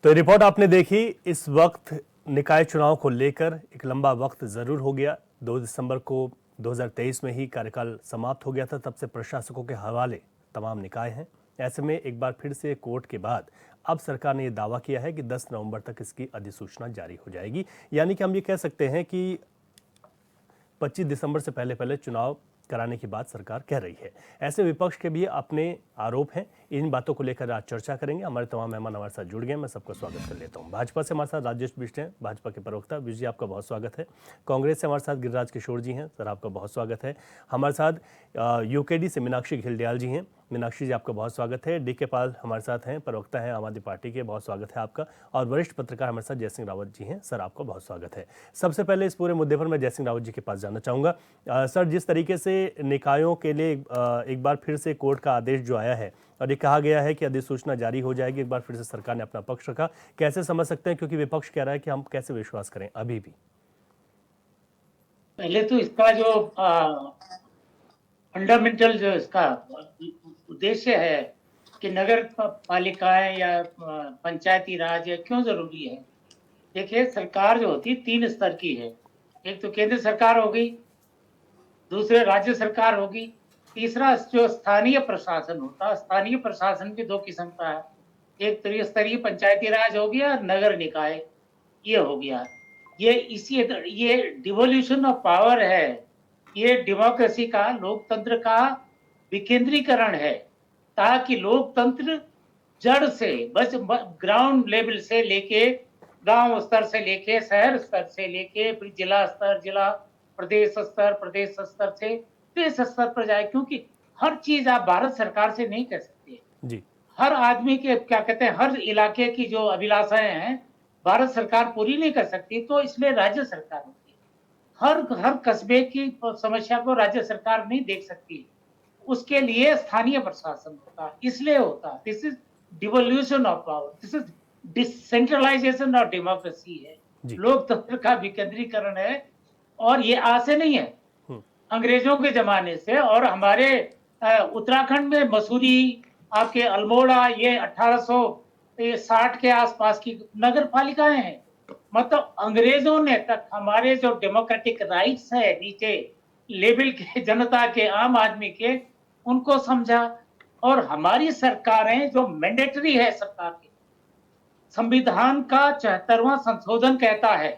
तो रिपोर्ट आपने देखी। इस वक्त निकाय चुनाव को लेकर एक लंबा वक्त जरूर हो गया। 2 दिसंबर को 2023 में ही कार्यकाल समाप्त हो गया था। तब से प्रशासकों के हवाले तमाम निकाय हैं। ऐसे में एक बार फिर से कोर्ट के बाद अब सरकार ने यह दावा किया है कि 10 नवंबर तक इसकी अधिसूचना जारी हो जाएगी। यानी कि हम ये कह सकते हैं कि 25 दिसंबर से पहले चुनाव कराने की बात सरकार कह रही है। ऐसे विपक्ष के भी अपने आरोप हैं। इन बातों को लेकर आज चर्चा करेंगे। हमारे तमाम मेहमान हमारे साथ जुड़ गए। मैं सबका स्वागत कर लेता हूं। भाजपा से हमारे साथ राजेश बिष्ट हैं, भाजपा के प्रवक्ता। बिष्ट जी, आपका बहुत स्वागत है। कांग्रेस से हमारे साथ गिरिराज किशोर जी हैं, सर आपका बहुत स्वागत है। हमारे साथ यूकेडी से मीनाक्षी घिल्डियाल जी हैं। मीनाक्षी जी, आपका बहुत स्वागत है। डी के पाल हमारे साथ हैं, प्रवक्ता हैं आम आदमी पार्टी के, बहुत स्वागत है आपका। और वरिष्ठ पत्रकार हमारे साथ जय सिंह रावत जी हैं, सर आपका बहुत स्वागत है। सबसे पहले इस पूरे मुद्दे पर मैं जय सिंह रावत जी के पास जाना चाहूँगा। सर, जिस तरीके से निकायों के लिए एक बार फिर से कोर्ट का आदेश जो आया है और ये कहा गया है कि अधिसूचना जारी हो जाएगी, एक बार फिर से सरकार ने अपना पक्ष रखा, कैसे समझ सकते हैं? क्योंकि विपक्ष कह रहा है कि हम कैसे विश्वास करें अभी भी। पहले तो इसका जो फंडामेंटल जो इसका उद्देश्य है कि नगर पालिकाएं या पंचायती राज या क्यों जरूरी है। देखिए, सरकार जो होती है 3 स्तर की है। एक तो केंद्र सरकार होगी, दूसरे राज्य सरकार होगी, तीसरा जो स्थानीय प्रशासन होता है। स्थानीय प्रशासन के 2 किस्म का है, एक त्रिस्तरीय पंचायती राज हो गया, नगर निकाय ये हो गया। ये डिवोल्यूशन ऑफ पावर है। ये डेमोक्रेसी का, लोकतंत्र का विकेंद्रीकरण है, ताकि लोकतंत्र जड़ से बस ग्राउंड लेवल से लेके गांव स्तर से लेके शहर स्तर से लेके फिर जिला स्तर, जिला प्रदेश स्तर से देश स्तर पर जाए। क्योंकि हर चीज आप भारत सरकार से नहीं कर सकते जी। हर आदमी के क्या कहते हैं, हर इलाके की जो अभिलाषाएं हैं भारत सरकार पूरी नहीं कर सकती, तो इसलिए राज्य सरकार होती है। हर कस्बे की समस्या को राज्य सरकार नहीं देख सकती, उसके लिए स्थानीय प्रशासन होता, इसलिए होता। This is devolution of power, this is decentralisation of democracy है, लोकतंत्र का विकेंद्रीकरण है। और ये आज से नहीं है, अंग्रेजों के जमाने से। और हमारे उत्तराखंड में मसूरी, आपके अल्मोड़ा, ये 1860 के आसपास की नगर पालिकाएं हैं। मतलब अंग्रेजों ने तक हमारे जो डेमोक्रेटिक राइट्स है नीचे लेवल के जनता के, आम आदमी के, उनको समझा। और हमारी सरकारें जो मैंडेटरी है सरकार की, संविधान का 74वां संशोधन कहता है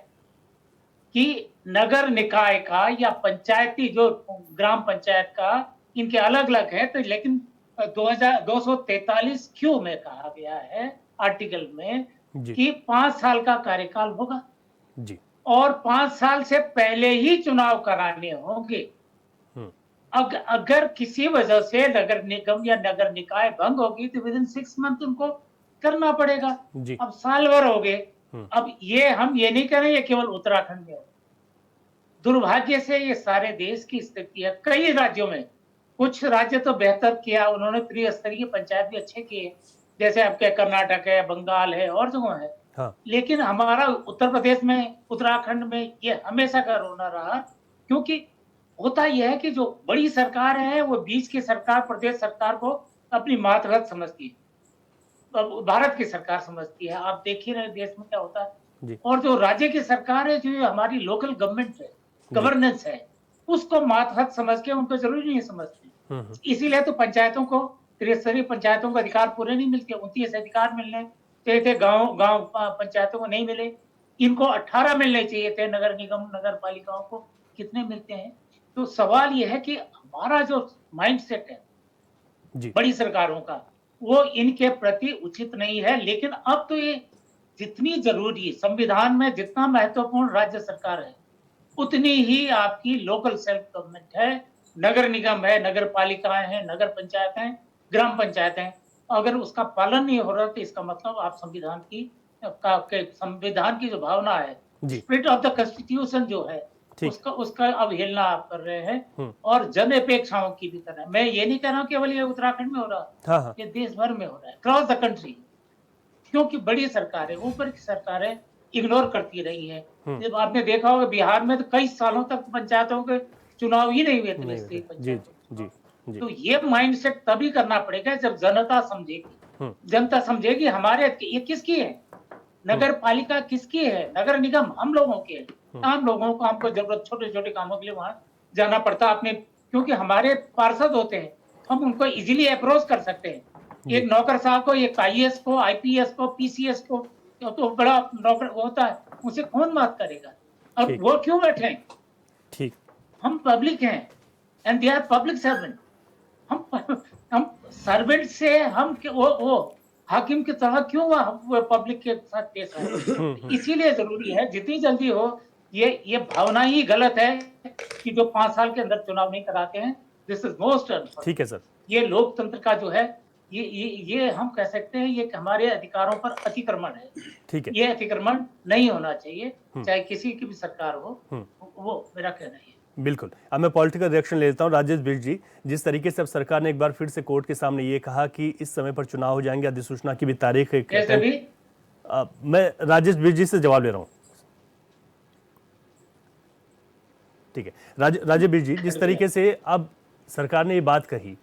कि नगर निकाय का या पंचायती जो ग्राम पंचायत का, इनके अलग अलग है, तो लेकिन 243 क्यू में कहा गया है आर्टिकल में कि 5 साल का कार्यकाल होगा जी। और 5 साल से पहले ही चुनाव कराने होंगे। अगर किसी वजह से नगर निगम या नगर निकाय भंग होगी तो विदिन 6 मंथ उनको करना पड़ेगा। अब साल भर हो गए। अब ये हम ये नहीं करें ये केवल उत्तराखंड में हो, दुर्भाग्य से ये सारे देश की स्थिति है। कई राज्यों में, कुछ राज्य तो बेहतर किया, उन्होंने त्रिस्तरीय पंचायत भी अच्छे किए, जैसे आपके कर्नाटक है, बंगाल है और जगह है। हाँ। लेकिन हमारा उत्तर प्रदेश में, उत्तराखंड में ये हमेशा का रोना रहा। क्योंकि होता यह है कि जो बड़ी सरकार है वो बीच की सरकार, प्रदेश सरकार को अपनी मातहत समझती है, भारत की सरकार समझती है। आप देखिए ना देश में क्या होता है। और जो राज्य की सरकार है, जो हमारी लोकल गवर्नमेंट है, गवर्नेंस है, उसको मातहत समझ के उनको जरूरी नहीं समझती। इसीलिए तो पंचायतों को, त्रिस्तरीय पंचायतों को अधिकार पूरे नहीं मिलते। 29 अधिकार मिलने चाहिए थे, गांव पंचायतों को नहीं मिले। इनको 18 मिलने चाहिए थे, नगर निगम, नगर पालिकाओं को कितने मिलते हैं? तो सवाल यह है कि हमारा जो माइंडसेट है बड़ी सरकारों का, वो इनके प्रति उचित नहीं है। लेकिन अब तो ये जितनी जरूरी, संविधान में जितना महत्वपूर्ण राज्य सरकार है, उतनी ही आपकी लोकल सेल्फ गवर्नमेंट है, नगर निगम है, नगर पालिकाएं हैं, नगर पंचायतें, ग्राम पंचायतें। अगर उसका पालन नहीं हो रहा तो इसका मतलब आप संविधान की जो भावना है, स्पिरिट ऑफ द कॉन्स्टिट्यूशन जो है, उसका अवहेलना आप कर रहे हैं। और जन अपेक्षाओं की भी तरह, मैं ये नहीं कह रहा हूँ केवल ये उत्तराखंड में हो रहा, ये देश भर में हो रहा है, क्रॉस द कंट्री। क्योंकि बड़ी सरकारें, ऊपर की सरकारें इग्नोर करती रही है। जब आपने देखा होगा बिहार में तो कई सालों तक पंचायतों के चुनाव ही नहीं हुए थे। तो ये माइंडसेट तभी करना पड़ेगा जब जनता समझेगी। जनता समझेगी हमारे ये किसकी है, नगर पालिका किसकी है? नगर निगम हम लोगों की है। आम लोगों को, हमको जरूरत छोटे छोटे कामों के लिए वहां जाना पड़ता अपने, क्योंकि हमारे पार्षद होते हैं, हम उनको इजीली अप्रोच कर सकते हैं। एक जी नौकर साहब को, एक आईएएस को, आईपीएस को, पीसीएस को, तो बड़ा नौकर होता है, उसे कौन बात करेगा? और ठीक वो क्यों बैठे हैं? ठीक हम पब्लिक हैं, and they are public servant. हम सर्वेंट से हम वो हाकिम की तरह क्यों वो पब्लिक के साथ पेश आए? इसीलिए जरूरी है जितनी जल्दी हो। ये भावना ही गलत है कि जो 5 साल के अंदर चुनाव नहीं कराते हैं। दिस इज मोस्ट ठीक है अनफॉर्चुनेट। सर। ये लोकतंत्र का जो है, ये हम कह सकते हैं, ये हमारे अधिकारों पर अतिक्रमण है। ठीक है। ये अतिक्रमण नहीं होना चाहिए, हम्म। चाहे किसी की भी सरकार हो। हम्म। वो मेरा कहना है। बिल्कुल। अब मैं पॉलिटिकल रिएक्शन ले लेता हूँ। राजेश बिष्ट जी, जिस तरीके से अब सरकार ने एक बार फिर से कोर्ट के सामने ये कहा कि इस समय पर चुनाव हो जाएंगे, अधिसूचना की भी तारीख एक जैसे भी मैं राजेश बिष्ट जी से जवाब ले रहा हूँ। ठीक है। राजेश बिष्ट जी, जिस तरीके से अब सरकार ने ये बात कही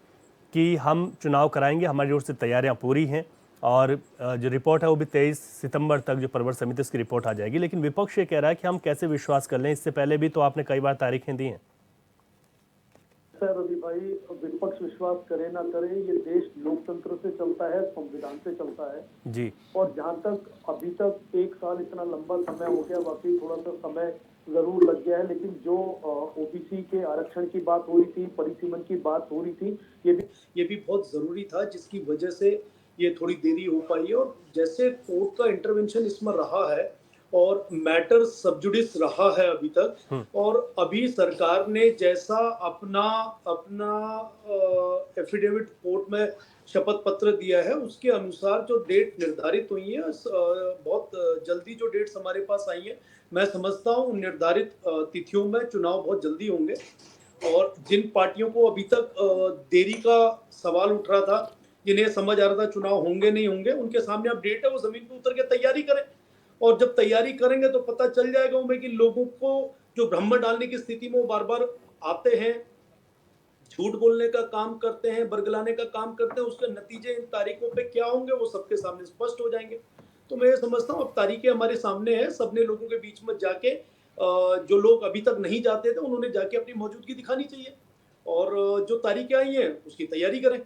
कि हम चुनाव कराएंगे, हमारी ओर से तैयारियां पूरी हैं, और जो रिपोर्ट है वो भी 23 सितंबर तक जो प्रवर समिति उसकी रिपोर्ट आ जाएगी, लेकिन विपक्ष ये कह रहा है कि हम कैसे विश्वास कर लें, इससे पहले भी तो आपने कई बार तारीखें दी हैं। सर रवि भाई, विपक्ष विश्वास करे ना करे, ये देश लोकतंत्र से चलता है, संविधान से चलता है जी। और जहां तक अभी तक 1 साल इतना लंबा समय हो गया, वाकई थोड़ा सा समय जरूर लग गया है, लेकिन जो ओबीसी के आरक्षण की बात हो रही थी, परिसीमन की बात हो रही थी, ये भी बहुत जरूरी था, जिसकी वजह से ये थोड़ी देरी हो पाई है। और जैसे कोर्ट का इंटरवेंशन इसमें रहा है और मैटर सबजुडिस रहा है अभी तक, और अभी सरकार ने जैसा अपना एफिडेविट कोर्ट में शपथ पत्र दिया है, उसके अनुसार जो डेट निर्धारित हुई है, बहुत जल्दी जो डेट्स हमारे पास आई है, मैं समझता हूँ निर्धारित तिथियों में चुनाव बहुत जल्दी होंगे। और जिन पार्टियों को अभी तक देरी का सवाल उठ रहा था, जिन्हें समझ आ रहा था चुनाव होंगे नहीं होंगे, उनके सामने अब डेट है, वो जमीन पर उतर के तैयारी करें। और जब तैयारी करेंगे तो पता चल जाएगा उन्हें कि लोगों को जो भ्रम डालने की स्थिति में वो बार बार आते हैं, झूठ बोलने का काम करते हैं, बरगलाने का काम करते हैं, उसके नतीजे इन तारीखों पे क्या होंगे वो सबके सामने स्पष्ट हो जाएंगे। तो मैं ये समझता हूँ अब तारीखें हमारे सामने हैं, सबने लोगों के बीच में जाके, जो लोग अभी तक नहीं जाते थे उन्होंने जाके अपनी मौजूदगी दिखानी चाहिए, और जो तारीखें आई हैं उसकी तैयारी करें।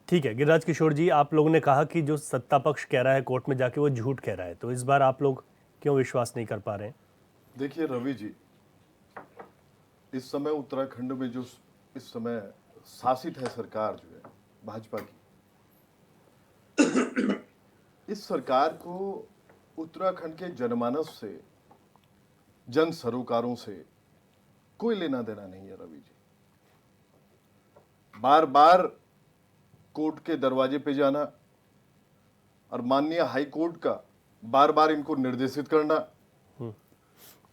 ठीक है। गिरिराज किशोर जी, आप लोगों ने कहा कि जो सत्ता पक्ष कह रहा है कोर्ट में जाके वो झूठ कह रहा है, तो इस बार आप लोग क्यों विश्वास नहीं कर पा रहे हैं? देखिए रवि जी, इस समय उत्तराखंड में जो इस समय शासित है सरकार जो है भाजपा की, इस सरकार को उत्तराखंड के जनमानस से, जन सरोकारों से कोई लेना देना नहीं है रवि जी। बार बार कोर्ट के दरवाजे पे जाना और माननीय हाई कोर्ट का बार बार इनको निर्देशित करना,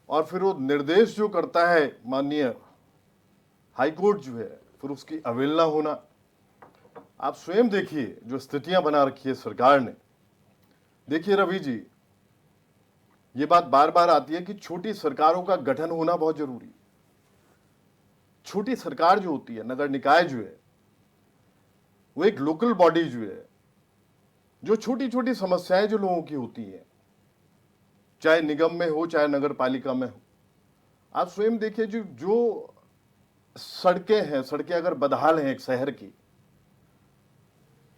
और फिर वो निर्देश जो करता है माननीय हाई कोर्ट जो है, फिर उसकी अवहेलना होना। आप स्वयं देखिए जो स्थितियां बना रखी है सरकार ने। देखिए रवि जी, ये बात बार बार आती है कि छोटी सरकारों का गठन होना बहुत जरूरी। छोटी सरकार जो होती है, नगर निकाय जो है, वो एक लोकल बॉडी जो है, जो छोटी छोटी समस्याएं जो लोगों की होती हैं, चाहे निगम में हो चाहे नगर पालिका में हो। आप स्वयं देखिए जो सड़कें हैं, सड़कें अगर बदहाल हैं एक शहर की,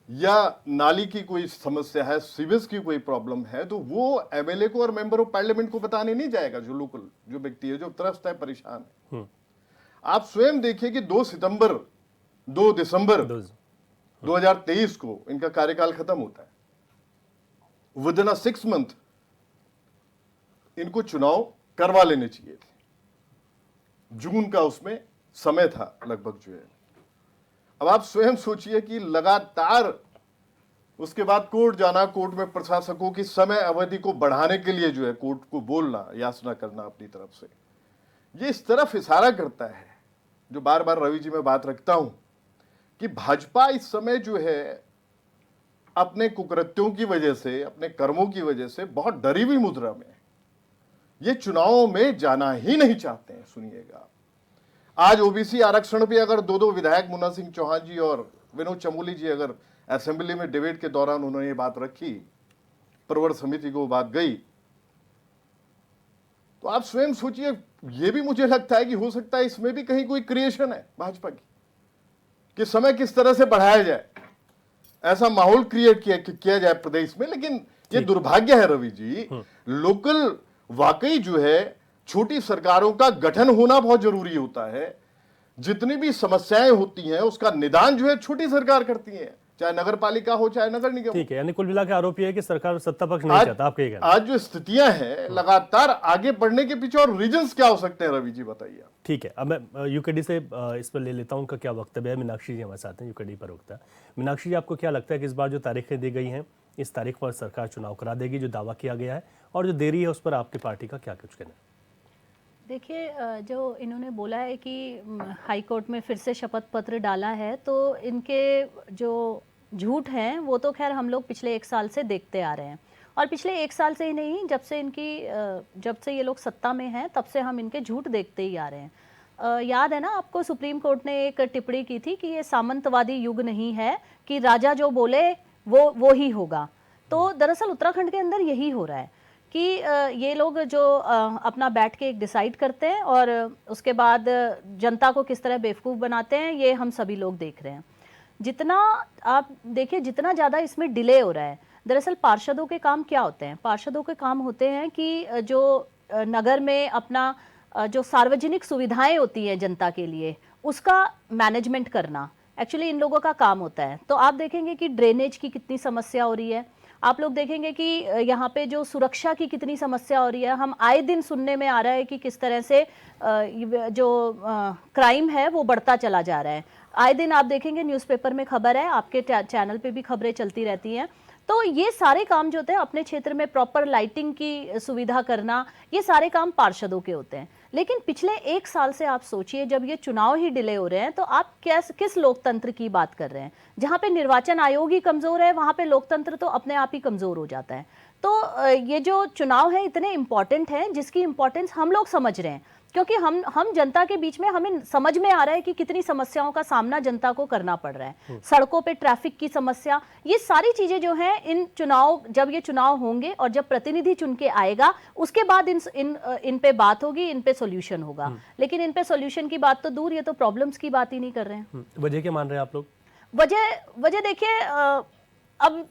या नाली की कोई समस्या है, सीवेज की कोई प्रॉब्लम है, तो वो एमएलए को और मेंबर ऑफ पार्लियामेंट को बताने नहीं जाएगा। जो लोकल जो व्यक्ति है, जो त्रस्त है, परेशान है। आप स्वयं देखिए कि 2 दिसंबर 2023 को इनका कार्यकाल खत्म होता है। विद इन 6 मंथ इनको चुनाव करवा लेने चाहिए थे। जून का उसमें समय था लगभग जो है। अब आप स्वयं सोचिए कि लगातार उसके बाद कोर्ट जाना, कोर्ट में प्रशासकों की समय अवधि को बढ़ाने के लिए जो है कोर्ट को बोलना, याचना करना अपनी तरफ से, ये इस तरफ इशारा करता है, जो बार बार रवि जी में बात रखता हूं, कि भाजपा इस समय जो है अपने कुकृत्यों की वजह से, अपने कर्मों की वजह से बहुत डरी हुई मुद्रा में है। ये चुनावों में जाना ही नहीं चाहते हैं। सुनिएगा, आज ओबीसी आरक्षण पे अगर 2 विधायक मुन्ना सिंह चौहान जी और विनोद चमोली जी अगर असेंबली में डिबेट के दौरान उन्होंने ये बात रखी प्रवर समिति को बात गई, तो आप स्वयं सोचिए, ये भी मुझे लगता है कि हो सकता है इसमें भी कहीं कोई क्रिएशन है भाजपा की, कि समय किस तरह से बढ़ाया जाए, ऐसा माहौल क्रिएट किया जाए प्रदेश में। लेकिन ये दुर्भाग्य है रवि जी, लोकल वाकई जो है छोटी सरकारों का गठन होना बहुत जरूरी होता है। जितनी भी समस्याएं होती हैं उसका निदान जो है छोटी सरकार करती है, चाहे नगर पालिका हो चाहे नगर निगम। ठीक है, यानी कुल मिला के आरोप ये है कि सरकार सत्ता पक्ष नहीं चाहता, आप कहिएगा। आज जो स्थितियां हैं लगातार आगे बढ़ने के पीछे और रीजंस क्या हो सकते हैं रवि जी, बताइए। ठीक है, अब मैं यूकेडी से इस पर ले लेता हूं, उनका क्या वक्तव्य है। मीनाक्षी जी हमारे साथ हैं, यूकेडी प्रवक्ता। मीनाक्षी जी, आपको क्या लगता है कि इस बार जो तारीखें दी गई हैं, इस तारीख पर सरकार चुनाव करा देगी जो दावा किया गया है, और जो देरी है उस पर आपकी पार्टी का क्या कुछ कहना है? देखिए, जो इन्होंने बोला है कि हाई कोर्ट में फिर से शपथ पत्र डाला है, तो इनके जो झूठ हैं वो तो खैर हम लोग पिछले 1 साल से देखते आ रहे हैं, और पिछले 1 साल से ही नहीं, जब से ये लोग सत्ता में हैं तब से हम इनके झूठ देखते ही आ रहे हैं। याद है ना आपको, सुप्रीम कोर्ट ने एक टिप्पणी की थी कि ये सामंतवादी युग नहीं है कि राजा जो बोले वो ही होगा। तो दरअसल उत्तराखंड के अंदर यही हो रहा है कि ये लोग जो अपना बैठ के एक डिसाइड करते हैं और उसके बाद जनता को किस तरह बेवकूफ़ बनाते हैं, ये हम सभी लोग देख रहे हैं। जितना आप देखिए, जितना ज़्यादा इसमें डिले हो रहा है, दरअसल पार्षदों के काम क्या होते हैं? पार्षदों के काम होते हैं कि जो नगर में अपना जो सार्वजनिक सुविधाएं होती हैं जनता के लिए, उसका मैनेजमेंट करना एक्चुअली इन लोगों का काम होता है। तो आप देखेंगे कि ड्रेनेज की कितनी समस्या हो रही है, आप लोग देखेंगे कि यहाँ पे जो सुरक्षा की कितनी समस्या हो रही है। हम आए दिन सुनने में आ रहा है कि किस तरह से जो क्राइम है वो बढ़ता चला जा रहा है। आए दिन आप देखेंगे न्यूज़पेपर में खबर है, आपके चैनल पे भी खबरें चलती रहती हैं। तो ये सारे काम जो होते हैं, अपने क्षेत्र में प्रॉपर लाइटिंग की सुविधा करना, ये सारे काम पार्षदों के होते हैं। लेकिन पिछले 1 साल से आप सोचिए, जब ये चुनाव ही डिले हो रहे हैं, तो आप किस लोकतंत्र की बात कर रहे हैं? जहाँ पे निर्वाचन आयोग ही कमजोर है, वहाँ पे लोकतंत्र तो अपने आप ही कमजोर हो जाता है। तो ये जो चुनाव है इतने इंपॉर्टेंट है, जिसकी इंपॉर्टेंस हम लोग समझ रहे हैं, क्योंकि हम जनता के बीच में, हमें समझ में आ रहा है कि कितनी समस्याओं का सामना जनता को करना पड़ रहा है। सड़कों पे ट्रैफिक की समस्या, ये सारी चीजें जो हैं, जब ये चुनाव होंगे और जब प्रतिनिधि चुन के आएगा, उसके बाद इन पे बात होगी, इन पे सॉल्यूशन होगा। लेकिन इन पे सॉल्यूशन की बात तो दूर, ये तो प्रॉब्लम्स की बात ही नहीं कर रहे हैं। वजह क्या मान रहे हैं आप लोग? वजह देखिए, अब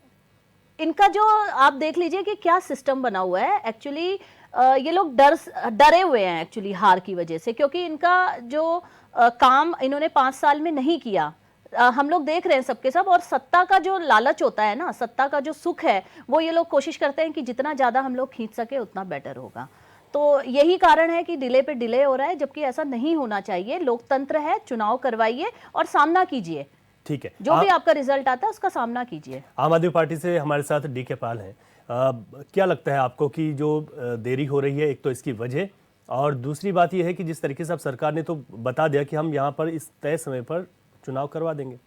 इनका जो आप देख लीजिए कि क्या सिस्टम बना हुआ है। एक्चुअली ये लोग डरे हुए हैं एक्चुअली हार की वजह से, क्योंकि इनका जो काम इन्होंने 5 साल में नहीं किया, हम लोग देख रहे हैं सबके सब। और सत्ता का जो लालच होता है ना, सत्ता का जो सुख है, वो ये लोग कोशिश करते हैं कि जितना ज्यादा हम लोग खींच सके उतना बेटर होगा। तो यही कारण है कि डिले पे डिले हो रहा है, जबकि ऐसा नहीं होना चाहिए। लोकतंत्र है, चुनाव करवाइए और सामना कीजिए। ठीक है, जो भी आपका रिजल्ट आता है उसका सामना कीजिए। आम आदमी पार्टी से हमारे साथ डी के पाल हैं। क्या लगता है आपको कि जो देरी हो रही है, एक तो इसकी वजह, और दूसरी बात यह है कि जिस तरीके से अब सरकार ने तो बता दिया कि हम यहाँ पर इस तय समय पर चुनाव करवा देंगे।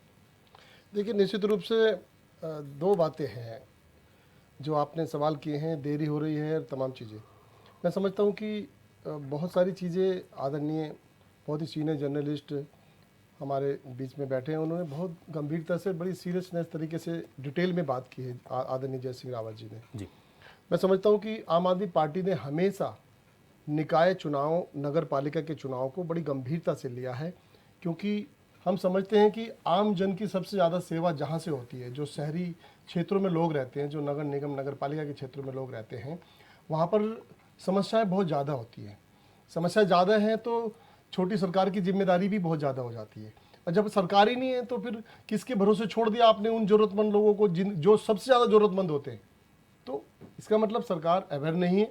देखिए, निश्चित रूप से 2 बातें हैं जो आपने सवाल किए हैं, देरी हो रही है, तमाम चीज़ें। मैं समझता हूँ कि बहुत सारी चीज़ें आदरणीय, बहुत ही सीनियर जर्नलिस्ट हमारे बीच में बैठे हैं, उन्होंने बहुत गंभीरता से, बड़ी सीरियसनेस तरीके से डिटेल में बात की है आदरणीय जय सिंह रावत जी ने। जी, मैं समझता हूँ कि आम आदमी पार्टी ने हमेशा निकाय चुनाव, नगर पालिका के चुनाव को बड़ी गंभीरता से लिया है, क्योंकि हम समझते हैं कि आम जन की सबसे ज़्यादा सेवा जहाँ से होती है, जो शहरी क्षेत्रों में लोग रहते हैं, जो नगर निगम, नगर पालिका के क्षेत्रों में लोग रहते हैं, वहाँ पर समस्याएं बहुत ज़्यादा होती हैं। समस्या ज़्यादा हैं तो छोटी सरकार की जिम्मेदारी भी बहुत ज़्यादा हो जाती है। और जब सरकार ही नहीं है तो फिर किसके भरोसे छोड़ दिया आपने उन ज़रूरतमंद लोगों को, जो सबसे ज़्यादा ज़रूरतमंद होते हैं। तो इसका मतलब सरकार अवेयर नहीं है।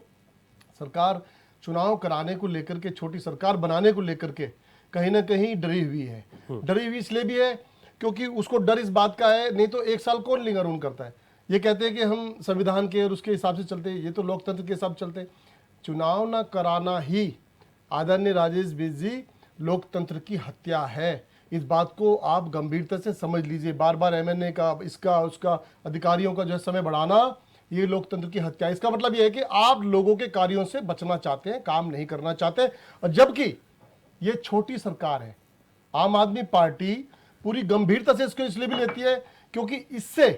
सरकार चुनाव कराने को लेकर के, छोटी सरकार बनाने को लेकर के कहीं ना कहीं डरी हुई है। डरी हुई इसलिए भी है क्योंकि उसको डर इस बात का है, नहीं तो 1 साल कौन लिंगारून करता है। ये कहते हैं कि हम संविधान के और उसके हिसाब से चलते हैं, ये तो लोकतंत्र के हिसाब से चलते हैं। चुनाव ना कराना ही, आदरणीय राजेश बिज जी, लोकतंत्र की हत्या है। इस बात को आप गंभीरता से समझ लीजिए। बार बार एमएनए का, इसका उसका, अधिकारियों का जो है समय बढ़ाना, ये लोकतंत्र की हत्या। इसका मतलब ये है कि आप लोगों के कार्यों से बचना चाहते हैं, काम नहीं करना चाहते। और जबकि ये छोटी सरकार है, आम आदमी पार्टी पूरी गंभीरता से इसको इसलिए भी लेती है क्योंकि इससे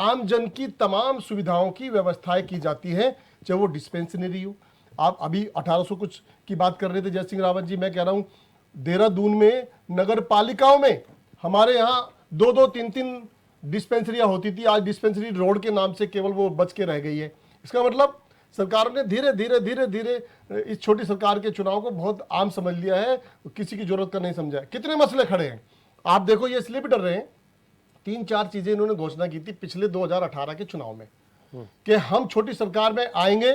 आम जन की तमाम सुविधाओं की व्यवस्थाएं की जाती हैं, चाहे वो डिस्पेंसरी हो। आप अभी 1800 कुछ की बात कर रहे थे जय सिंह रावत जी, मैं कह रहा हूं देहरादून में नगर पालिकाओं में हमारे यहाँ 2-2, 3-3 डिस्पेंसरियां होती थी, आज डिस्पेंसरी रोड के नाम से केवल वो बच के रह गई है। इसका मतलब सरकार ने धीरे धीरे इस छोटी सरकार के चुनाव को बहुत आम समझ लिया है, किसी की जरूरत का नहीं समझा है। कितने मसले खड़े हैं आप देखो, ये इसलिए भी डर रहे हैं, 3-4 चीजें इन्होंने घोषणा की थी पिछले 2018 के चुनाव में कि हम छोटी सरकार में आएंगे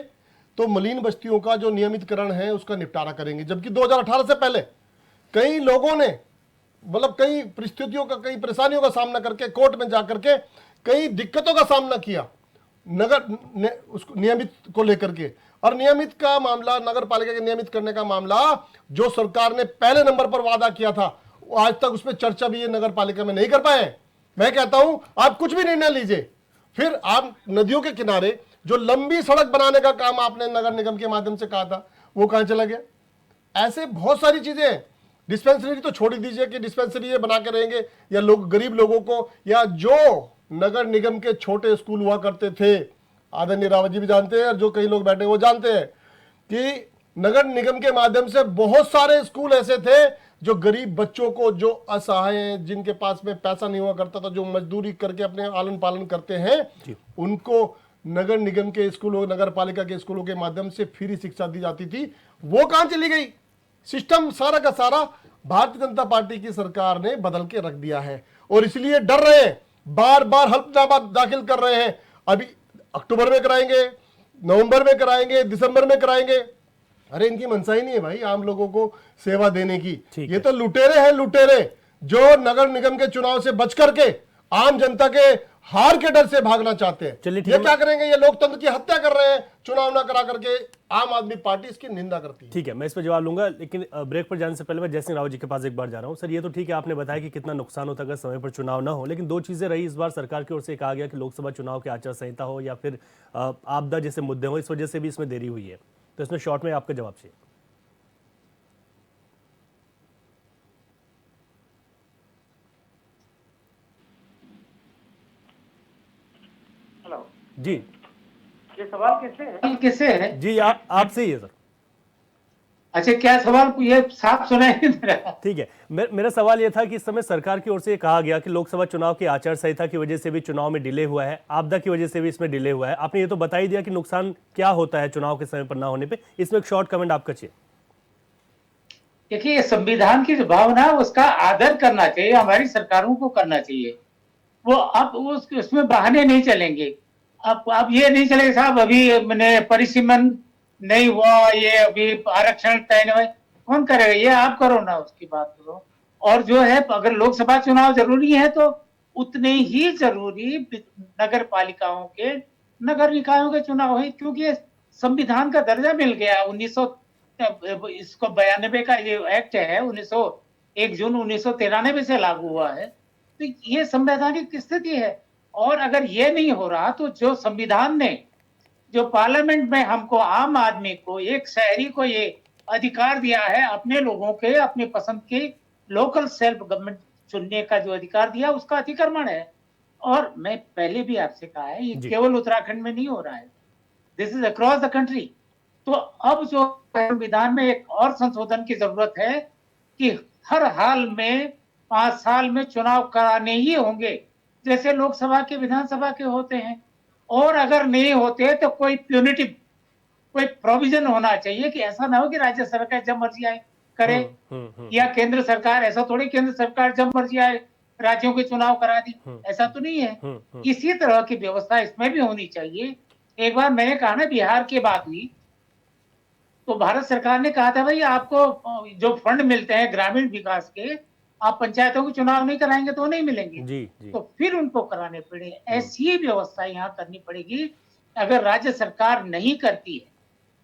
तो मलिन बस्तियों का जो नियमितकरण है उसका निपटारा करेंगे। जबकि 2018 से पहले कई लोगों ने मतलब कई परिस्थितियों का, कई परेशानियों का सामना करके कोर्ट में जाकर के कई दिक्कतों का सामना किया नगर उसको नियमित को लेकर के। और नियमित का मामला, नगर पालिका के नियमित करने का मामला जो सरकार ने पहले नंबर पर वादा किया था, वो आज तक उसमें चर्चा भी ये नगर पालिका में नहीं कर पाए। मैं कहता हूं आप कुछ भी निर्णय लीजिए, फिर आप नदियों के किनारे जो लंबी सड़क बनाने का काम आपने नगर निगम के माध्यम से कहा था, वो कहां चला गया? ऐसे बहुत सारी चीजें। डिस्पेंसरी तो छोड़ ही दीजिए कि डिस्पेंसरी बना के रहेंगे, या लोग गरीब लोगों को, या जो नगर निगम के छोटे स्कूल हुआ करते थे, आदरणीय रावत जी भी जानते हैं और जो कई लोग बैठे वो जानते हैं कि नगर निगम के माध्यम से बहुत सारे स्कूल ऐसे थे जो गरीब बच्चों को, जो असहाय हैं, जिनके पास में पैसा नहीं हुआ करता था, जो मजदूरी करके अपने आलन पालन करते हैं, उनको नगर निगम के स्कूलों, नगर पालिका के स्कूलों के माध्यम से फ्री शिक्षा दी जाती थी। वो कहां चली गई? सिस्टम सारा का सारा भारतीय जनता पार्टी की सरकार ने बदल के रख दिया है और इसलिए डर रहे हैं, बार बार हल्फनामा दाखिल कर रहे हैं। अभी अक्टूबर में कराएंगे, नवंबर में कराएंगे, दिसंबर में कराएंगे। अरे इनकी मनसा ही नहीं है भाई आम लोगों को सेवा देने की। ये तो लुटेरे हैं, लुटेरे जो नगर निगम के चुनाव से बच करके आम जनता के हार के डर से भागना चाहते हैं। चलिए, ये क्या करेंगे? ये लोकतंत्र की हत्या कर रहे हैं चुनाव ना करा करके। आम आदमी पार्टी इसकी निंदा करती है। ठीक है, मैं इस पर जवाब लूंगा, लेकिन ब्रेक पर जाने से पहले मैं जय सिंह रावत जी के पास एक बार जा रहा हूं। सर, ये तो ठीक है, आपने बताया कि कितना नुकसान होता है अगर समय पर चुनाव ना हो, लेकिन दो चीजें रही इस बार सरकार की ओर से। कहा गया कि लोकसभा चुनाव की आचार संहिता हो या फिर आपदा जैसे मुद्दे हो, इस वजह से भी इसमें देरी हुई है। तो इसमें शॉर्ट में आपका जवाब चाहिए। हेलो जी ये सवाल किससे है? जी, आपसे ही है सर। अच्छा, क्या सवाल ये साफ सुनाई नहीं दे रहा? ठीक है, मेरा सवाल यह था कि इस समय सरकार की ओर से कहा गया कि लोकसभा चुनाव की आचार संहिता की वजह से भी चुनाव में डिले हुआ है, आपदा की वजह से भी इसमें डिले हुआ है। आपने ये तो बता ही दिया कि नुकसान क्या होता है चुनाव के समय पर ना होने पे। इसमें एक शॉर्ट कमेंट आपका चाहिए। देखिए, संविधान की जो भावना है उसका आदर करना चाहिए, हमारी सरकारों को करना चाहिए। वो अब उसमें बहाने नहीं चलेंगे। अब ये नहीं चलेगा साहब अभी मैंने परिसीमन नहीं हुआ, ये अभी आरक्षण तय नहीं हुआ, कौन करेगा? ये आप करो ना, उसकी बात करो। और जो है, अगर लोकसभा चुनाव जरूरी है तो उतने ही जरूरी नगर पालिकाओं के, नगर निकायों के चुनाव है, क्योंकि संविधान का दर्जा मिल गया। इसको 92 का ये एक्ट है, 1 जून 1993 से लागू हुआ है। तो ये संवैधानिक स्थिति है। और अगर ये नहीं हो रहा तो जो संविधान ने, जो पार्लियामेंट में हमको, आम आदमी को, एक शहरी को ये अधिकार दिया है अपने लोगों के, अपने पसंद के लोकल सेल्फ गवर्नमेंट चुनने का जो अधिकार दिया, उसका अतिक्रमण है। और मैं पहले भी आपसे कहा है, ये केवल उत्तराखंड में नहीं हो रहा है, this is across the country. तो अब जो संविधान में एक और संशोधन की जरूरत है कि हर हाल में 5 साल में चुनाव कराने ही होंगे, जैसे लोकसभा के, विधानसभा के होते हैं। और अगर नहीं होते तो कोई प्यूनिटिव, कोई प्रोविजन होना चाहिए कि ऐसा ना हो कि राज्य सरकार जब मर्जी आए करे, या केंद्र सरकार, ऐसा थोड़ी केंद्र सरकार जब मर्जी आए राज्यों के चुनाव करा दी, ऐसा तो नहीं है। इसी तरह की व्यवस्था इसमें भी होनी चाहिए। एक बार मैंने कहा ना, बिहार की बात हुई तो भारत सरकार ने कहा था भाई आपको जो फंड मिलते हैं ग्रामीण विकास के, आप पंचायतों के चुनाव नहीं कराएंगे तो नहीं मिलेंगे। जी। तो फिर उनको कराने पड़े। ऐसी व्यवस्था यहाँ करनी पड़ेगी। अगर राज्य सरकार नहीं करती है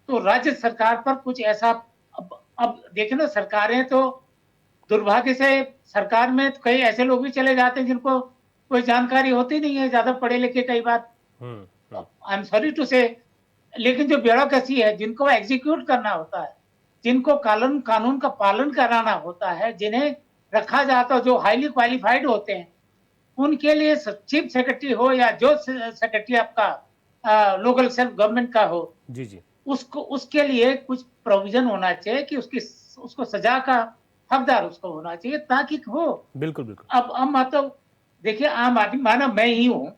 तो राज्य सरकार पर कुछ ऐसा, अब देखे ना, सरकारें तो दुर्भाग्य से सरकार में कई ऐसे लोग भी चले जाते हैं जिनको कोई जानकारी होती नहीं है, ज्यादा पढ़े लिखे कई बार, आई एम सॉरी टू से। लेकिन जो ब्यूरोक्रेसी है, जिनको एग्जीक्यूट करना होता है, जिनको कानून का पालन कराना होता है, जिन्हें रखा जाता है, जो हाईली क्वालिफाइड होते हैं, उनके लिए चीफ सेक्रेटरी हो या जो सेक्रेटरी आपका लोकल सेल्फ गवर्नमेंट का हो, जी जी उसको उसके लिए कुछ प्रोविजन होना चाहिए कि उसको सजा का हकदार उसको होना चाहिए ताकि हो। बिल्कुल बिल्कुल अब मतलब देखिए, आम आदमी माना मैं ही हूँ,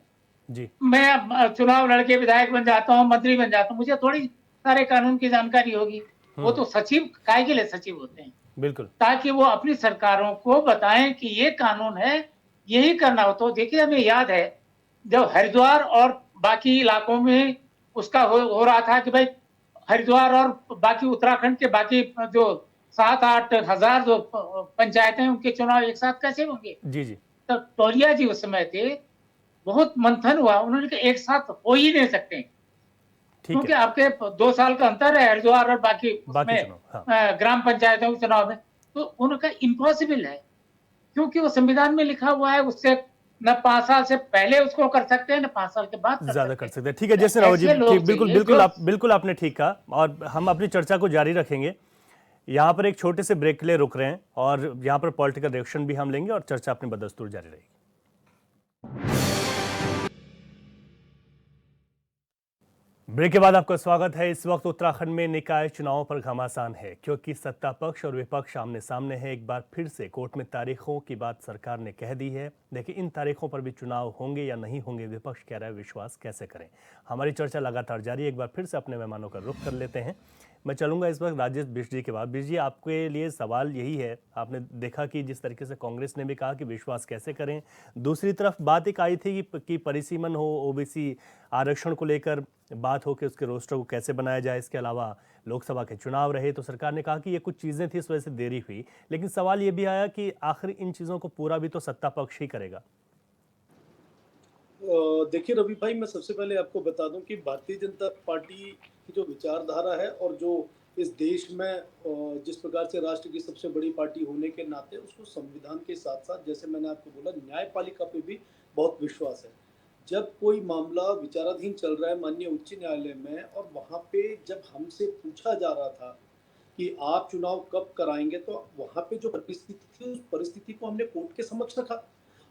जी मैं चुनाव लड़के विधायक बन जाता हूँ, मंत्री बन जाता हूँ, मुझे थोड़ी सारे कानून की जानकारी होगी। वो तो सचिव काय के लिए सचिव होते हैं, बिल्कुल ताकि वो अपनी सरकारों को बताएं कि ये कानून है, यही करना हो। तो देखिए, हमें याद है जब हरिद्वार और बाकी इलाकों में उसका हो रहा था कि भाई हरिद्वार और बाकी उत्तराखंड के बाकी जो 7-8 हजार जो पंचायतें, उनके चुनाव एक साथ कैसे होंगे। जी जी तो टोलिया जी उस समय थे, बहुत मंथन हुआ, उन्होंने कहा एक साथ हो ही नहीं सकते, ठीक क्योंकि है। आपके 2 साल का अंतर है हरिद्वार और बाकी बाकी उसमें चुनाव हाँ ग्राम पंचायतों के चुनाव में। तो उनका इम्पॉसिबल है, क्योंकि वो संविधान में लिखा हुआ है, उससे न 5 साल से पहले उसको कर सकते हैं, न 5 साल के बाद कर ज्यादा सकते कर हैं। सकते हैं। ठीक है, तो जैसे राव जी ऐसे ठीक, लोग बिल्कुल चाहिए बिल्कुल जो बिल्कुल आपने ठीक कहा और हम अपनी चर्चा को जारी रखेंगे। यहाँ पर एक छोटे से ब्रेक के लिए रुक रहे हैं और यहाँ पर पॉलिटिकल रिएक्शन भी हम लेंगे और चर्चा अपनी बदस्तूर जारी रहेगी। ब्रेक के बाद आपका स्वागत है। इस वक्त उत्तराखंड में निकाय चुनावों पर घमासान है क्योंकि सत्ता पक्ष और विपक्ष आमने सामने है। एक बार फिर से कोर्ट में तारीखों की बात सरकार ने कह दी है। देखिए, इन तारीखों पर भी चुनाव होंगे या नहीं होंगे, विपक्ष कह रहा है, विश्वास कैसे करें। हमारी चर्चा लगातार जारी है। एक बार फिर से अपने मेहमानों का रुख कर लेते हैं। मैं चलूंगा इस वक्त राजेश बिष्ट जी के बाद। बिष्ट जी, आपके लिए सवाल यही है, आपने देखा कि जिस तरीके से कांग्रेस ने भी कहा कि विश्वास कैसे करें, दूसरी तरफ बात एक आई थी कि परिसीमन हो, ओबीसी आरक्षण को लेकर बात हो कि उसके रोस्टर को कैसे बनाया जाए। इसके अलावा लोकसभा के चुनाव रहे तो सरकार ने कहा कि ये कुछ चीज़ें थी, इस वजह से देरी हुई। लेकिन सवाल ये भी आया कि आखिर इन चीज़ों को पूरा भी तो सत्ता पक्ष ही करेगा। देखिए रवि भाई, मैं सबसे पहले आपको बता दूं कि भारतीय जनता पार्टी की जो विचारधारा है और जो इस देश में जिस प्रकार से राष्ट्र की सबसे बड़ी पार्टी होने के नाते उसको संविधान के साथ साथ, जैसे मैंने आपको बोला, न्यायपालिका पे भी बहुत विश्वास है। जब कोई मामला विचाराधीन चल रहा है माननीय उच्च न्यायालय में और वहाँ पे जब हमसे पूछा जा रहा था कि आप चुनाव कब कराएंगे, तो वहाँ पे जो परिस्थिति थी उस परिस्थिति को हमने कोर्ट के समक्ष रखा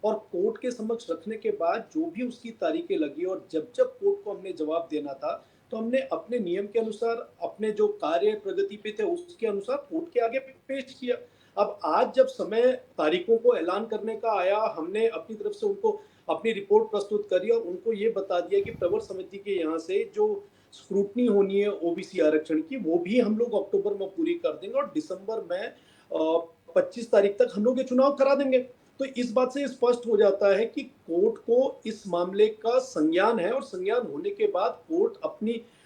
और कोर्ट के समक्ष रखने के बाद जो भी उसकी तारीखें लगी और जब जब कोर्ट को हमने जवाब देना था तो हमने अपने नियम के अनुसार, अपने जो कार्य प्रगति पे थे उसके अनुसार कोर्ट के आगे पेश किया। अब आज जब समय तारीखों को ऐलान करने का आया, हमने अपनी तरफ से उनको अपनी रिपोर्ट प्रस्तुत करी और उनको ये बता दिया कि प्रवर समिति के यहाँ से जो स्क्रूटनी होनी है ओबीसी आरक्षण की, वो भी हम लोग अक्टूबर में पूरी कर देंगे और दिसंबर में 25 तारीख तक हम लोग ये चुनाव करा देंगे। तो इस बात से स्पष्ट हो जाता है कि कोर्ट को इस मामले का संज्ञान है और संज्ञान होने के बाद कोर्ट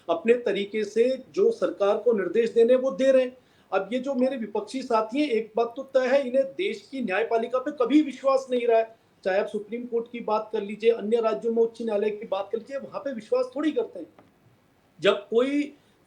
अपने तरीके से जो सरकार को निर्देश देने वो दे रहे हैं। अब ये जो मेरे विपक्षी साथी हैं, एक बात तो तय है, इन्हें देश की न्यायपालिका पे कभी विश्वास नहीं रहा है। चाहे आप सुप्रीम कोर्ट की बात कर लीजिए, अन्य राज्यों में उच्च न्यायालय की बात कर लीजिए, वहां पे विश्वास थोड़ी करते हैं। जब कोई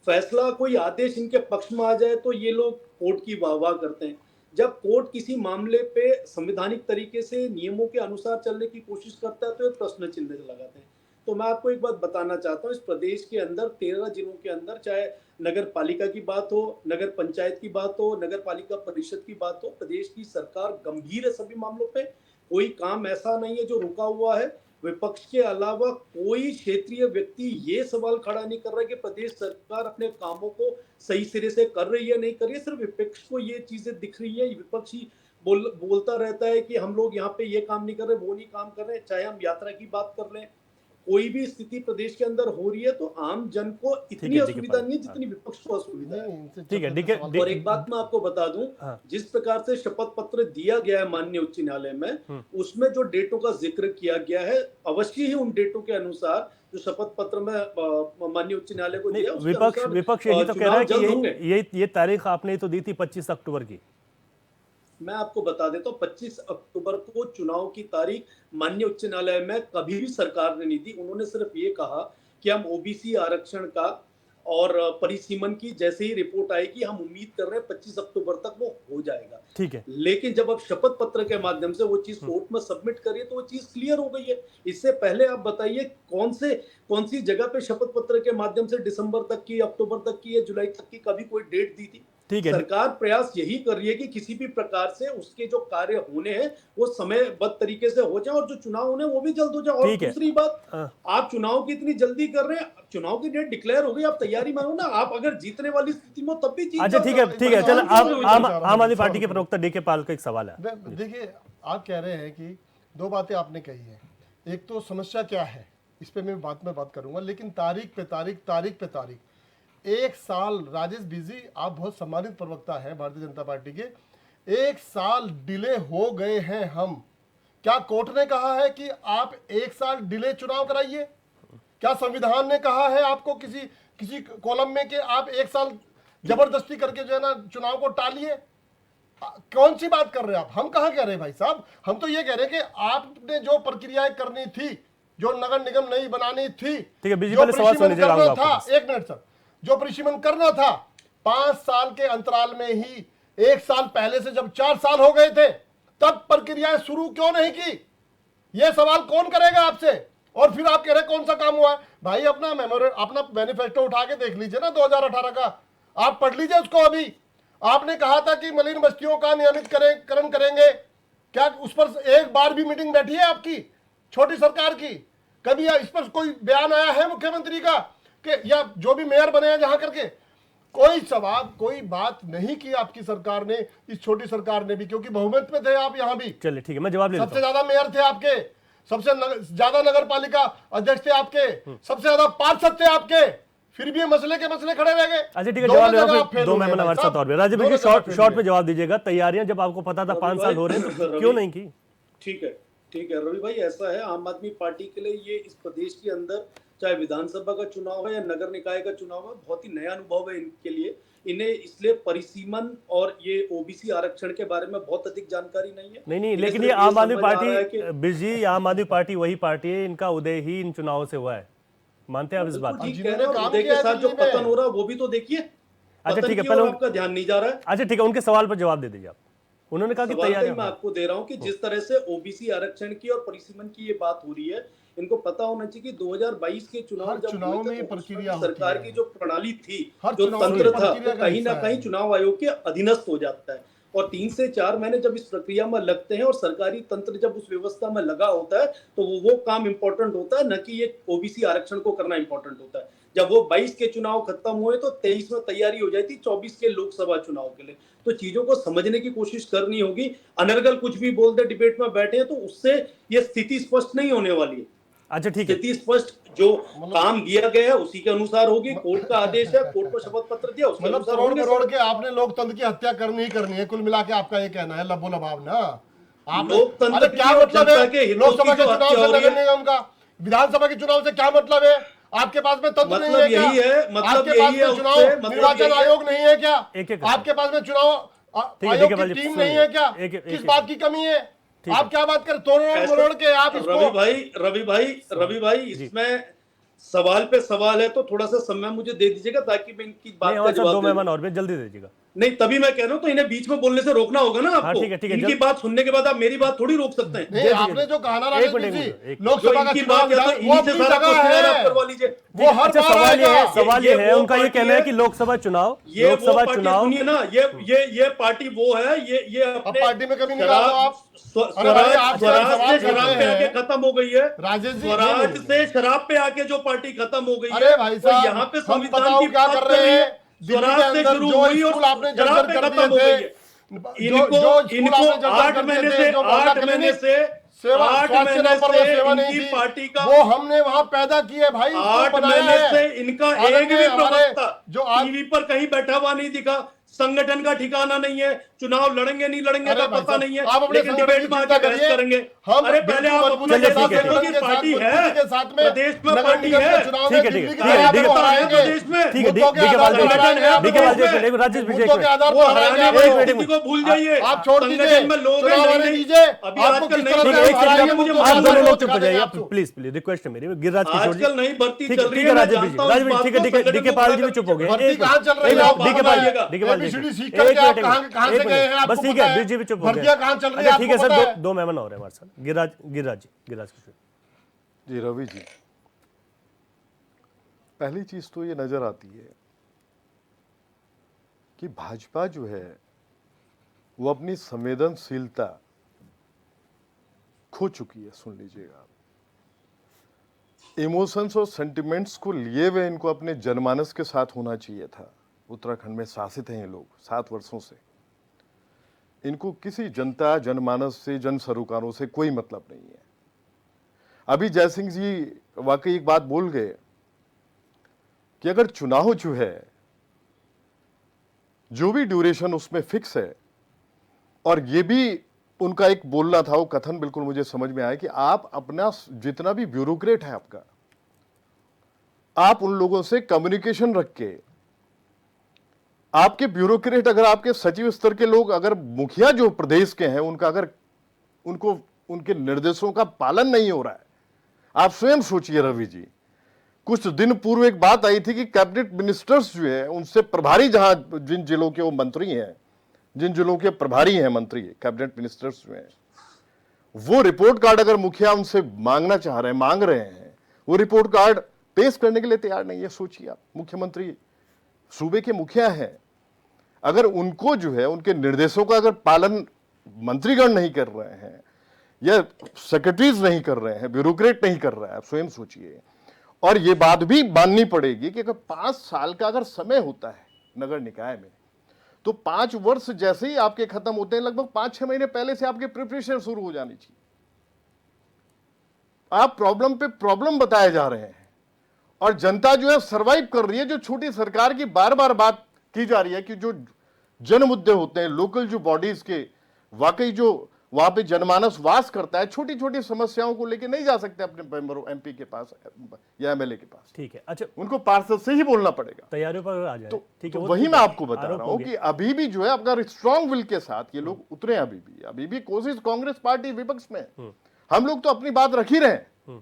फैसला, कोई आदेश इनके पक्ष में आ जाए तो ये लोग कोर्ट की वाहवाह करते हैं। जब कोर्ट किसी मामले पे संवैधानिक तरीके से नियमों के अनुसार चलने की कोशिश करता है तो ये प्रश्न चिन्ह लगाते हैं। तो मैं आपको एक बात बताना चाहता हूँ, इस प्रदेश के अंदर 13 जिलों के अंदर, चाहे नगर पालिका की बात हो, नगर पंचायत की बात हो, नगर पालिका परिषद की बात हो, प्रदेश की सरकार गंभीर है सभी मामलों पे। कोई काम ऐसा नहीं है जो रुका हुआ है। विपक्ष के अलावा कोई क्षेत्रीय व्यक्ति ये सवाल खड़ा नहीं कर रहा है कि प्रदेश सरकार अपने कामों को सही सिरे से कर रही है नहीं कर रही है। सिर्फ विपक्ष को ये चीजें दिख रही है। विपक्ष ही बोलता रहता है कि हम लोग यहाँ पे ये काम नहीं कर रहे, वो नहीं काम कर रहे। चाहे हम यात्रा की बात कर लें, कोई भी स्थिति प्रदेश के अंदर हो रही है तो आम जन को इतनी असुविधा नहीं है जितनी विपक्ष को असुविधा है। ठीक है और एक बात मैं आपको बता दूं, जिस प्रकार से शपथ पत्र दिया गया है माननीय उच्च न्यायालय में, उसमें जो डेटों का जिक्र किया गया है, अवश्य ही उन डेटों के अनुसार जो शपथ पत्र में माननीय उच्च न्यायालय को दिया, विपक्ष यही तो कह रहा है कि ये तारीख आपने तो दी थी 25 अक्टूबर की। मैं आपको बता देता हूँ, 25 अक्टूबर को चुनाव की तारीख माननीय उच्च न्यायालय में कभी भी सरकार ने नहीं दी। उन्होंने सिर्फ ये कहा कि हम ओबीसी आरक्षण का और परिसीमन की जैसे ही रिपोर्ट आएगी हम उम्मीद कर रहे हैं 25 अक्टूबर तक वो हो जाएगा। ठीक है, लेकिन जब अब शपथ पत्र के माध्यम से वो चीज कोर्ट में सबमिट करिए तो वो चीज क्लियर हो गई है। इससे पहले आप बताइए कौन सी जगह पे शपथ पत्र के माध्यम से दिसंबर तक की, अक्टूबर तक की या जुलाई तक की कभी कोई डेट दी थी? ठीक है। सरकार प्रयास यही कर रही है कि किसी भी प्रकार से उसके जो कार्य होने हैं वो समयबद्ध तरीके से हो जाए और जो चुनाव होने हैं वो भी जल्द हो जाए। और ठीक है। दूसरी बात, हाँ। आप चुनाव की इतनी जल्दी कर रहे हैं, चुनाव की डेट डिक्लेयर हो गई, आप तैयारी मानो ना। आप अगर जीतने वाली स्थिति में हो तब भी जीत अच्छा जाओ। ठीक है, ठीक है, चलो आम आदमी पार्टी के सवाल प्रवक्ता डीके पाल का एक सवाल है। देखिए, आप कह रहे हैं कि दो बातें आपने कही हैं। एक तो समस्या क्या है, इस पे मैं बात करूंगा, लेकिन तारीख पे तारीख एक साल, राजेश बीजी आप बहुत सम्मानित प्रवक्ता हैं भारतीय जनता पार्टी के, एक साल डिले हो गए हैं हम। क्या कोर्ट ने कहा है कि आप एक साल डिले चुनाव कराइए? क्या संविधान ने कहा है आपको किसी कॉलम में कि आप एक साल जबरदस्ती करके जो है ना चुनाव को टालिए? कौन सी बात कर रहे हैं आप? हम कहाँ कह रहे हैं भाई साहब, हम तो ये कह रहे हैं कि आपने जो प्रक्रियाएं करनी थी, जो नगर निगम नहीं बनानी थी, ठीक है, बीजेपी जो वाले सवाल सुनने परिसीमन जा रहा हूं करना आपको था, एक मिनट सर, जो परिसीमन करना था 5 साल के अंतराल में ही, एक साल पहले से जब 4 साल हो गए थे तब प्रक्रियाएं शुरू क्यों नहीं की? ये सवाल कौन करेगा आपसे? और फिर आप कह रहे कौन सा काम हुआ है? भाई अपना मैनिफेस्टो उठा के देख लीजिए ना 2018 का, आप पढ़ लीजिए उसको। अभी आपने कहा था कि मलिन बस्तियों का नियमितकरण करेंगे, क्या उस पर एक बार भी मीटिंग बैठी है आपकी छोटी सरकार की? कभी इस पर कोई बयान आया है मुख्यमंत्री का कि या जो भी मेयर बने हैं जहां करके? कोई सवाल, कोई बात नहीं की आपकी सरकार ने, इस छोटी सरकार ने भी, क्योंकि बहुमत में थे आप यहां भी। चलिए ठीक है, मैं जवाब ले लेता सबसे हूं। ज्यादा मेयर थे आपके, सबसे ज्यादा नगर पालिका अध्यक्ष थे आपके, सबसे ज्यादा पार्षद थे आपके, फिर भी ये मसले खड़े रह गए। अच्छा ठीक है, दोनों जवाब ले जगह रहा आप हूं, फेल दो हो गए मेहमान भाई हमारे साथ साहब। और भी। राजीव दोनों जी जगह फेल शॉर्ट हो में गए। जवाब दीजिएगा। तैयारियां जब आपको पता था 5 साल हो रहे हैं तो क्यों नहीं की? ठीक है रवि भाई, ऐसा है, आम आदमी पार्टी के लिए ये इस प्रदेश के अंदर चाहे विधानसभा का चुनाव है या नगर निकाय का चुनाव है, बहुत ही नया अनुभव है इनके लिए। इन्हें इसलिए परिसीमन और ये ओबीसी आरक्षण के बारे में बहुत अधिक जानकारी नहीं है। नहीं, इन्हें लेकिन सिर्फ ये आम आदमी समझ आ रहा है कि पार्टी बिजी, आम आदमी पार्टी वही पार्टी है, इनका उदय ही इन चुनावों से हुआ है। मानते हैं आप इस बात को? ठीक जिन्होंने कह रहे हैं, काम उदय किया के है साथ जो दिल्ली में। पतन हो रहा है वो भी तो देखिए। अच्छा पतन ठीक है, की पहले ओर आपका ध्यान नहीं जा रहा है। अच्छा ठीक है, उनके सवाल पर जवाब दे दीजिए आप। उन्होंने कहा कि सवाल का ही मैं तैयारियां। आपको दे रहा हूं कि जिस तरह से ओबीसी आरक्षण की और परिसीमन की ये बात हो रही है, इनको पता होना चाहिए कि 2022 के चुनाव हर जब चुनाव हुए थे में ये तो उसमें प्रक्रिया भी सरकार होती है। की जो प्रणाली थी, हर जो चुनाव में तंत्र था, प्रक्रिया वो का कहीं ना हिस्सा कहीं है। चुनाव आयोग के अधीनस्थ हो जाता है। और 3 से 4 महीने जब इस प्रक्रिया में लगते हैं और सरकारी तंत्र जब उस व्यवस्था में लगा होता है तो वो काम इंपॉर्टेंट होता है, न कि ये ओबीसी आरक्षण को करना इंपॉर्टेंट होता है। जब वो 22 के चुनाव खत्म हुए तो 23 में तैयारी हो जाती 24 के लोकसभा चुनाव के लिए। तो चीजों को समझने की कोशिश करनी होगी। अनर्गल कुछ भी बोलते डिबेट में बैठे हैं तो उससे ये स्थिति स्पष्ट नहीं होने वाली है। अच्छा ठीक है, स्थिति स्पष्ट, जो काम दिया गया है उसी के अनुसार होगी। कोर्ट का आदेश है, कोर्ट को शपथ पत्र दिया, उसके मतलब अनुसार करोड़ होंगे करोड़ सब। के आपने लोकतंत्र की हत्या करनी ही करनी है, कुल मिला के आपका ये कहना है, लबो लबाब ना आपने। लोकतंत्र अरे क्या की और मतलब जनता है के हितों लोकसभा की के जो चुनाव हत्या से हो रही नगर है, निगम का, विधानसभा के चुनाव से क्या मतलब है? आपके पास में तंत्र नहीं मतलब है क्या? यही है, मतलब आपके यही पास है में उससे, चुनाव मतलब निर्वाचन यही है। आयोग नहीं है क्या? एक-एक करके। आपके पास में चुनाव ठीक है, आयोग ठीक है, की भाई, टीम सुनिए। नहीं है क्या? एक-एक, किस एक-एक। बात की कमी है? ठीक है। आप क्या बात कर तोड़ मरोड़ के आप रवि इसको। भाई इसमें सवाल पे सवाल है तो थोड़ा सा समय मुझे दे दीजिएगा ताकि मैं इनकी नहीं, बात का हमारे साथ जवाब दो दे मेहमान दूं। और भी, जल्दी दीजिएगा। नहीं, तभी मैं कह रहा हूं तो इन्हें बीच में बोलने से रोकना होगा ना आपको। ठीक है, इनकी बात सुनने के बाद आप मेरी बात थोड़ी रोक सकते हैं। नहीं, दे आपने दीजिए। जो कहा ना एक राजेश मिनट, जी, एक मिनट। जो लोकसभा का इनकी चुनाव बात है तो वो इन्हीं से अपनी सारा जगह क्वेश्चन आप है, करवा लीजिए। वो हर अच्छा, बार सवाल ये है, आएगा। सवाल ये ये है, वो उनका ये पार्टी कहना है है- कि लोकसभा चुनाव, ये वो लोकसभा पार्टी, चुनाव। सुनिए ना, ये पार्टी वो है, ये अब अपने पार्टी में कभी निकाल दो आप। अरे भाई, स्वराज आपसे हम स्वराज सवाल से कर शराब रहे पे आके हैं। खत्म हो गई है। राजेश जी, स्वराज नहीं। से शराब पे आके जो पार्टी खत्म हो गई है, अरे भाई वो साहब, यहाँ पे हम संविधान बताओ की क्या बात कर रहे रही है। हैं? दिल्ली के स्वराज से अंदर शुरू जो हुई और स्कूल आपने शराब जर्जर पे कर खत्म दिए हो थे, गई है। इनको 8 महीने से जो मोहल्ला 8 महीने क्लिनिक से सेवा 8 स्वास्थ्य महीने नंबर में से सेवा नहीं इनकी थी, पार्टी का वो हमने वहां पैदा की है भाई, उसको 8 बनाया महीने है। से इनका आनंद एक भी में हमारे प्रवक्ता जो आज टीवी पर कहीं बैठा हुआ नहीं दिखा। संगठन का ठिकाना नहीं है, चुनाव लड़ेंगे नहीं लड़ेंगे अरे का भाई पता साहब, नहीं है, आप अपने लेकिन संगठन डिबेट की में चिंता आके बहस करिए। करेंगे। हम अरे पहले आप बिल्कुल अपने चलिए, जैसा ठीक है, देखो कि पार्टी है, के साथ में प्रदेश में नगर पार्टी निगम के है। चुनाव ठीक है, में ठीक है, दिल्ली ठीक के है, आधार ठीक पर है, हराएंगे। प्रदेश में ठीक है, मुद्दों के डीके आधार पाल पर जी, हराएंगे आप डीके पाल जी, प्रदेश में। राजेश विजय, मुद्दों के आधार वो पर हराएंगे हराने आपको। वाली स्थिति को भूल जाइए। आप छोड़ दीजिए, संगठन में लोग हैं, चुनाव नहीं आने नहीं। दीजिए। अभी आपको आजकल किस नहीं तरह ठीक से है, भर्ती एक हम हराएंगे, सेकंड, मुद्दों के आप आधार दोनों पर लोग चुप दिखा हो जाइए, देंगे आप आपको। प्लीज प्लीज, रिक्वेस्ट है मेरी, गिरिराज किशोर जी। आजकल नहीं भर्ती ठीक चल है, रही ठीक है। है, मैं राजीव जानता जी, हूं राजीव इस जी, बात ठीक है, को, ठीक है, संगठन डीके को पाल पूरा जी भी चुप हो गए। भर्ती कहाँ चल रही है? आप डीके पाल, बताइएगा। डीके पाल जी, ABCD सीख एक करके आप मिनट, कहाँ से एक गए हैं? मिनट, आपको बस ठीक पता है, है? बीजी भी चुप हो गए। भर्तियां कहाँ चल रही है? अच्छा, ठीक है आपको सर, पता है? दो मेहमान और हैं हमारे साथ। गिरिराज किशोर जी रवि जी, पहली चीज तो ये नजर आती है कि भाजपा जो है वो अपनी संवेदनशीलता खो चुकी है। सुन लीजिएगा आप, इमोशंस और सेंटिमेंट्स को लिए हुए इनको अपने जनमानस के साथ होना चाहिए था। उत्तराखंड में शासित हैं ये लोग 7 वर्षों से, इनको किसी जनता जनमानस से जन सरोकारों से कोई मतलब नहीं है। अभी जयसिंह जी वाकई एक बात बोल गए कि अगर चुनाव जो है जो भी ड्यूरेशन उसमें फिक्स है, और ये भी उनका एक बोलना था, वो कथन बिल्कुल मुझे समझ में आया कि आप अपना जितना भी ब्यूरोक्रेट है आपका, आप उन लोगों से कम्युनिकेशन रख के, आपके ब्यूरोक्रेट अगर आपके सचिव स्तर के लोग, अगर मुखिया जो प्रदेश के हैं उनका अगर उनको उनके निर्देशों का पालन नहीं हो रहा है, आप स्वयं सोचिए रवि जी। कुछ दिन पूर्व एक बात आई थी कि कैबिनेट मिनिस्टर्स जो है उनसे प्रभारी, जहां जिन जिलों के वो मंत्री हैं, जिन जिलों के प्रभारी हैं मंत्री, कैबिनेट मिनिस्टर्स जो हैं, वो रिपोर्ट कार्ड अगर मुखिया उनसे मांगना चाह रहे हैं, मांग रहे हैं, वो रिपोर्ट कार्ड पेश करने के लिए तैयार नहीं है। सोचिए आप, मुख्यमंत्री सूबे के मुखिया हैं, अगर उनको जो है उनके निर्देशों का अगर पालन मंत्रीगण नहीं कर रहे हैं या सेक्रेटरीज नहीं कर रहे हैं, ब्यूरोक्रेट नहीं कर रहा है, आप स्वयं सोचिए। और ये बात भी माननी पड़ेगी कि अगर 5 साल का अगर समय होता है नगर निकाय में, तो 5 वर्ष जैसे ही आपके खत्म होते हैं, लगभग 5-6 महीने पहले से आपके प्रिपरेशन शुरू हो जानी चाहिए। आप प्रॉब्लम पे प्रॉब्लम बताए जा रहे हैं और जनता जो है सरवाइव कर रही है। जो छोटी सरकार की बार बार बात की जा रही है कि जो जन मुद्दे होते हैं, लोकल जो बॉडीज के, वाकई जो वहां पे जनमानस वास करता है, छोटी छोटी समस्याओं को लेके नहीं जा सकते अपने मेंबरों, एमपी के पास या एमएलए के पास। ठीक है, अच्छा, उनको पार्षद से ही बोलना पड़ेगा। तैयारियों पर आ जाए। तो, ठीक तो है, वो वही ठीक मैं है, आपको बता आरोप रहा हो हूं गए। कि अभी भी जो है अपना स्ट्रॉन्ग विल के साथ ये लोग उतरे हैं। अभी भी कोशिश, कांग्रेस पार्टी विपक्ष में, हम लोग तो अपनी बात रख ही रहे हैं।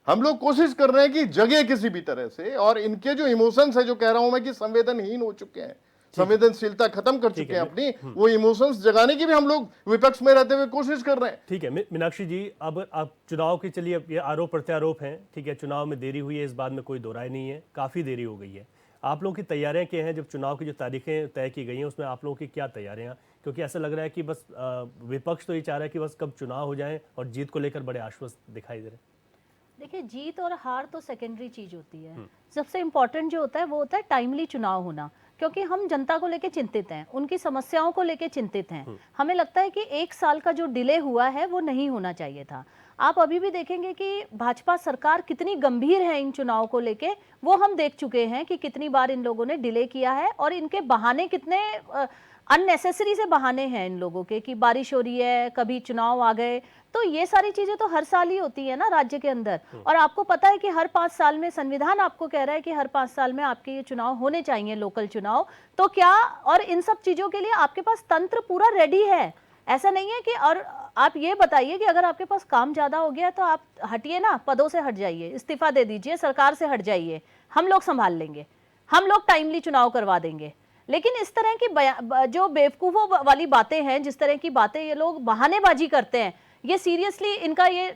हम लोग कोशिश कर रहे हैं कि जगह किसी भी तरह से, और इनके जो इमोशंस है, जो कह रहा हूं मैं कि संवेदनहीन हो चुके हैं, संवेदनशीलता खत्म कर चुके हैं अपनी, वो इमोशंस जगाने की भी हम लोग विपक्ष में रहते हुए कोशिश कर रहे हैं। ठीक है मीनाक्षी जी, अब आप चुनाव की, चलिए अब ये आरोप प्रत्यारोप हैं, ठीक है, चुनाव में देरी हुई है, इस बात में कोई दो राय नहीं है, काफ़ी देरी हो गई है। आप लोगों की तैयारियां क्या हैं? जब चुनाव की जो तारीखें तय की गई हैं उसमें आप लोगों की क्या तैयारियां? क्योंकि ऐसा लग रहा है कि बस विपक्ष तो ये चाह रहा है कि बस कब चुनाव हो जाए, और जीत को लेकर बड़े आश्वस्त दिखाई दे रहे हैं। देखिए, जीत और हार तो सेकेंडरी चीज होती है। सबसे इम्पोर्टेंट जो होता है वो होता है टाइमली चुनाव होना, क्योंकि हम जनता को लेके चिंतित हैं, उनकी समस्याओं को लेके चिंतित हैं। हमें लगता है कि 1 साल का जो डिले हुआ है वो नहीं होना चाहिए था। आप अभी भी देखेंगे कि भाजपा सरकार कितनी गंभीर है इन चुनाव को लेके, वो हम देख चुके हैं कि कितनी बार इन लोगों ने डिले किया है, और इनके बहाने कितने अननेसेसरी से बहाने हैं इन लोगों के, कि बारिश हो रही है, कभी चुनाव आ गए। तो ये सारी चीजें तो हर साल ही होती है ना राज्य के अंदर। और आपको पता है कि हर 5 साल में संविधान आपको कह रहा है कि हर 5 साल में आपके ये चुनाव होने चाहिए, लोकल चुनाव। तो क्या, और इन सब चीजों के लिए आपके पास तंत्र पूरा रेडी है। ऐसा नहीं है कि, और आप ये बताइए कि अगर आपके पास काम ज्यादा हो गया तो आप हटिए ना, पदों से हट जाइए, इस्तीफा दे दीजिए, सरकार से हट जाइए, हम लोग संभाल लेंगे, हम लोग टाइमली चुनाव करवा देंगे। लेकिन इस तरह की जो बेवकूफों वाली बातें हैं, जिस तरह की बातें ये लोग बहानेबाजी करते हैं, ये सीरियसली इनका ये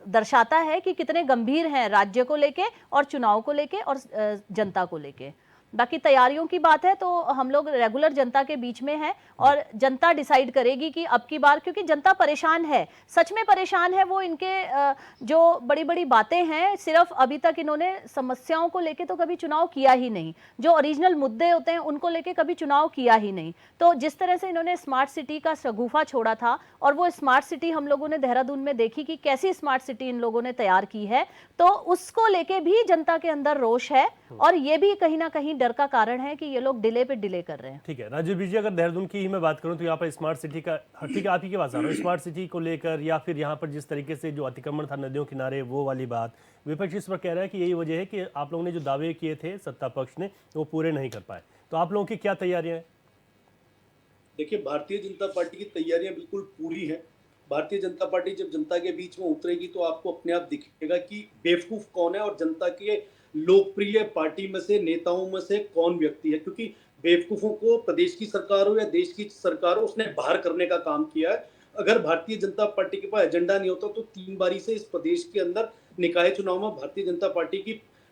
दर्शाता है कि कितने गंभीर हैं राज्य को लेके और चुनाव को लेके और जनता को लेके। बाकी तैयारियों की बात है तो हम लोग रेगुलर जनता के बीच में हैं, और जनता डिसाइड करेगी कि अब की बार, क्योंकि जनता परेशान है, सच में परेशान है। वो इनके जो बड़ी बड़ी बातें हैं, सिर्फ अभी तक इन्होंने समस्याओं को लेके तो कभी चुनाव किया ही नहीं, जो ओरिजिनल मुद्दे होते हैं उनको लेके कभी चुनाव किया ही नहीं। तो जिस तरह से इन्होंने स्मार्ट सिटी का शगुफा छोड़ा था, और वो स्मार्ट सिटी हम लोगों ने देहरादून में देखी कि कैसी स्मार्ट सिटी इन लोगों ने तैयार की है, तो उसको लेके भी जनता के अंदर रोष है, और ये भी कहीं ना कहीं डर का कारण है कि ये लोग डिले पे डिले कर रहे हैं। ठीक है राजीव जी, अगर देहरादून की ही मैं बात करूं तो यहाँ पर स्मार्ट सिटी का, ठीक है आप ही के पास आ रहा हूँ, स्मार्ट सिटी को लेकर, या फिर यहाँ पर जिस तरीके से जो अतिक्रमण था नदियों किनारे, वो वाली बात, विपक्ष इस पर कह रहा है कि यही वजह है कि आप लोगों ने जो दावे किए थे सत्ता पक्ष ने, वो पूरे नहीं कर पाए। तो आप लोगों की क्या तैयारियां हैं? देखिए, भारतीय जनता पार्टी की तैयारियां बिल्कुल पूरी हैं। भारतीय जनता पार्टी जब जनता के बीच में उतरेगी तो आपको अपने आप दिखेगा कि बेवकूफ कौन है और जनता के लोकप्रिय पार्टी में से, नेताओं में से कौन व्यक्ति है। क्योंकि बेवकूफों को प्रदेश की सरकार हो या देश की सरकार हो, उसने बाहर करने का काम किया है। अगर भारतीय जनता पार्टी के पास एजेंडा नहीं होता तो 3 बारी से इस प्रदेश के अंदर निकाय चुनाव में भारतीय जनता पार्टी की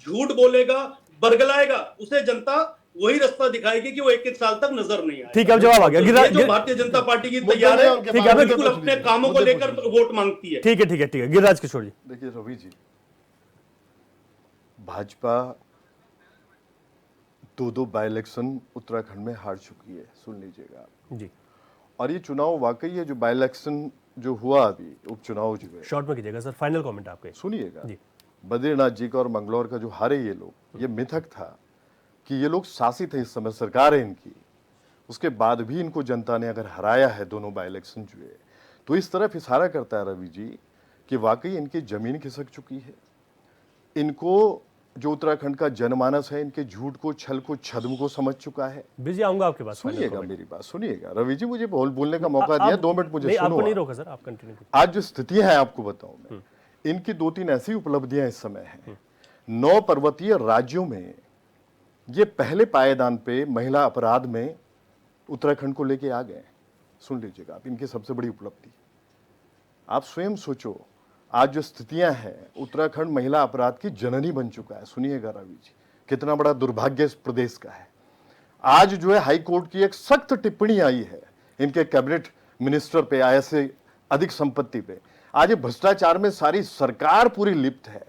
झूठ बोलेगा, बरगलाएगा, उसे जनता वही रास्ता दिखाएगी कि वो 1-1 साल तक नजर नहीं आएगा। ठीक है, अब जवाब आ गया। तो गिरिराज, ये जो भारतीय जनता पार्टी की मुद्दे तैयार में है, उनके ठीक है, बारे में बिल्कुल पूछ अपने लीजिए, कामों को मुद्दे लेकर पूछ लीजिए। वोट मांगती है। ठीक है, ठीक है, ठीक है, गिरिराज किशोर जी। देखिए रवि जी, भाजपा 2 बाई इलेक्शन उत्तराखंड में हार चुकी है, सुन लीजिएगा आप। जी, और ये चुनाव वाकई है, जो बाई इलेक्शन जो हुआ अभी, उपचुनाव जो है, शॉर्ट में कीजिएगा सर, फाइनल कमेंट आपके। सुनिएगा, जी। बद्रीनाथ जी का और मंगलौर का जो हारे ये लोग, ये मिथक था कि ये लोग शासित है, इस समय सरकार है इनकी, उसके बाद भी इनको जनता ने अगर हराया है दोनों बाई इलेक्शन जो है, तो इस तरफ इशारा करता है रवि जी कि वाकई इनकी जमीन खिसक चुकी है। इनको जो उत्तराखंड का जनमानस है इनके झूठ को, छल को, छद्म को समझ चुका है। बीजी आऊंगा आपके पास। सुनिएगा मेरी बात, सुनिएगा रवि जी, मुझे बोलने का मौका दिया, 2 मिनट मुझे नहीं, सुनो। आपको नहीं रोका सर, आप कंटिन्यू कीजिए। आज जो स्थितियां हैं आपको बताऊं मैं, इनकी 2-3 ऐसी उपलब्धियां इस समय हैं। 9 पर्वतीय राज्यों में ये पहले पायदान पे महिला अपराध में उत्तराखंड को लेके आ गए। सुन लीजिएगा आप, इनकी सबसे बड़ी उपलब्धि। आप स्वयं सोचो, आज जो स्थितियां हैं, उत्तराखंड महिला अपराध की जननी बन चुका है। सुनिएगा रवि जी, कितना बड़ा दुर्भाग्य इस प्रदेश का है। आज जो है हाई कोर्ट की एक सख्त टिप्पणी आई है इनके कैबिनेट मिनिस्टर पे, आय से अधिक संपत्ति पे। आज ये भ्रष्टाचार में सारी सरकार पूरी लिप्त है।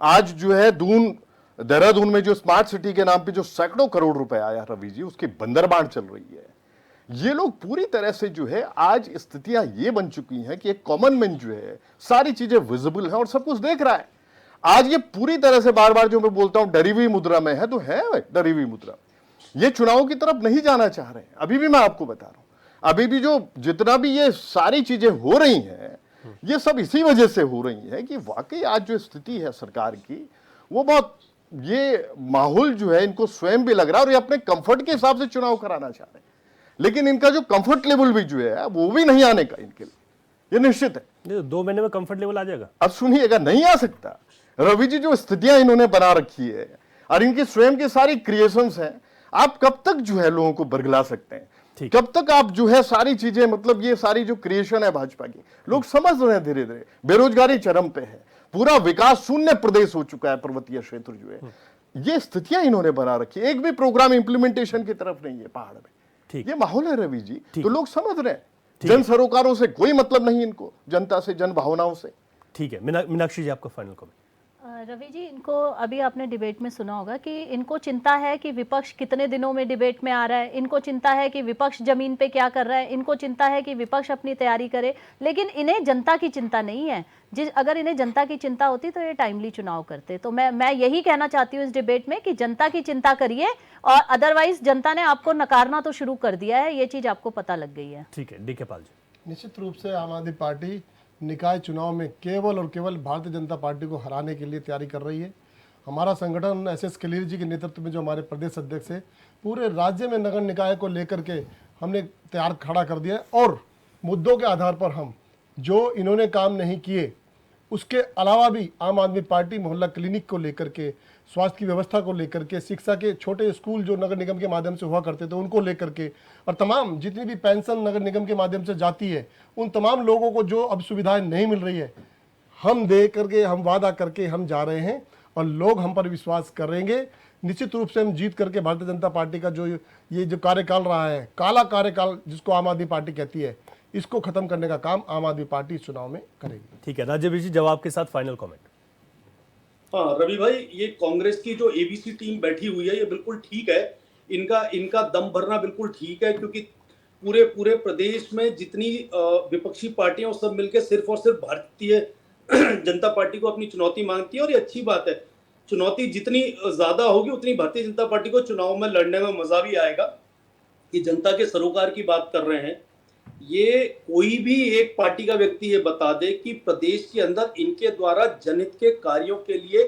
आज जो है देहरादून में जो स्मार्ट सिटी के नाम पे जो सैकड़ों करोड़ रुपए आया रवि जी, उसकी बंदरबांट चल रही है। ये लोग पूरी तरह से जो है, आज स्थितियां ये बन चुकी हैं कि एक कॉमन मैन जो है, सारी चीजें विजिबल है और सब कुछ देख रहा है। आज ये पूरी तरह से, बार बार जो मैं बोलता हूं, डरी हुई मुद्रा में है, तो है डरी हुई मुद्रा। ये चुनाव की तरफ नहीं जाना चाह रहे हैं। अभी भी मैं आपको बता रहा हूं, अभी भी जो जितना भी ये सारी चीजें हो रही हैं, ये सब इसी वजह से हो रही है कि वाकई आज जो स्थिति है सरकार की, वो बहुत, ये माहौल जो है इनको स्वयं भी लग रहा है और ये अपने कंफर्ट के हिसाब से चुनाव कराना चाह रहे हैं। लेकिन इनका जो कंफर्ट लेवल भी जो है वो भी नहीं आने का इनके लिए, ये निश्चित है। 2 महीने में कंफर्ट लेवल आ जाएगा। अब सुनिएगा, नहीं आ सकता रवि जी। जो स्थितियां इन्होंने बना रखी है और इनकी स्वयं की सारी क्रिएशंस हैं, आप कब तक जो है लोगों को बरगला सकते हैं? कब तक आप जो है सारी चीजें, मतलब ये सारी जो क्रिएशन है भाजपा की, लोग समझ रहे हैं धीरे धीरे। बेरोजगारी चरम पे है, पूरा विकास शून्य प्रदेश हो चुका है पर्वतीय क्षेत्र जो है। ये स्थितियां इन्होंने बना रखी है, एक भी प्रोग्राम इंप्लीमेंटेशन की तरफ नहीं है पहाड़ में। ये माहौल है रवि जी, तो लोग समझ रहे हैं। जन सरोकारों से कोई मतलब नहीं इनको, जनता से, जन भावनाओं से। ठीक है, मीनाक्षी जी आपका फाइनल कमेंट। रवि जी, इनको अभी आपने डिबेट में सुना होगा कि इनको चिंता है कि विपक्ष कितने दिनों में डिबेट में आ रहा है, इनको चिंता है कि विपक्ष जमीन पे क्या कर रहा है, इनको चिंता है कि विपक्ष अपनी तैयारी करे, लेकिन इन्हें जनता की चिंता नहीं है। अगर इन्हें जनता की चिंता होती तो ये टाइमली चुनाव करते। तो मैं यही कहना चाहती हूँ इस डिबेट में कि जनता की चिंता करिए, और अदरवाइज जनता ने आपको नकारना तो शुरू कर दिया है, ये चीज आपको पता लग गई है। ठीक है, डीके पाल जी। निश्चित रूप से आम आदमी पार्टी निकाय चुनाव में केवल और केवल भारतीय जनता पार्टी को हराने के लिए तैयारी कर रही है। हमारा संगठन एसएस कलीर जी के नेतृत्व में, जो हमारे प्रदेश अध्यक्ष है, पूरे राज्य में नगर निकाय को लेकर के हमने तैयार खड़ा कर दिया है। और मुद्दों के आधार पर हम, जो इन्होंने काम नहीं किए, उसके अलावा भी आम आदमी पार्टी मोहल्ला क्लिनिक को लेकर के, स्वास्थ्य की व्यवस्था को लेकर के, शिक्षा के छोटे स्कूल जो नगर निगम के माध्यम से हुआ करते थे उनको लेकर के, और तमाम जितनी भी पेंशन नगर निगम के माध्यम से जाती है, उन तमाम लोगों को जो अब सुविधाएं नहीं मिल रही है, हम दे करके, हम वादा करके हम जा रहे हैं और लोग हम पर विश्वास करेंगे। निश्चित रूप से हम जीत करके भारतीय जनता पार्टी का जो ये जो कार्यकाल रहा है, काला कार्यकाल जिसको आम आदमी पार्टी कहती है, इसको खत्म करने का काम आम आदमी पार्टी इस चुनाव में करेगी। ठीक है, राजीव जी जवाब के साथ फाइनल कमेंट। हाँ रवि भाई, ये कांग्रेस की जो एबीसी टीम बैठी हुई है, ये बिल्कुल ठीक है। इनका दम भरना बिल्कुल ठीक है, क्योंकि पूरे प्रदेश में जितनी विपक्षी पार्टियां, सब मिलकर सिर्फ और सिर्फ भारतीय जनता पार्टी को अपनी चुनौती मांगती है। और ये अच्छी बात है, चुनौती जितनी ज्यादा होगी उतनी भारतीय जनता पार्टी को चुनाव में लड़ने में मजा भी आएगा। कि जनता के सरोकार की बात कर रहे हैं, ये कोई भी एक पार्टी का व्यक्ति ये बता दे कि प्रदेश के अंदर इनके द्वारा जनहित के कार्यों के लिए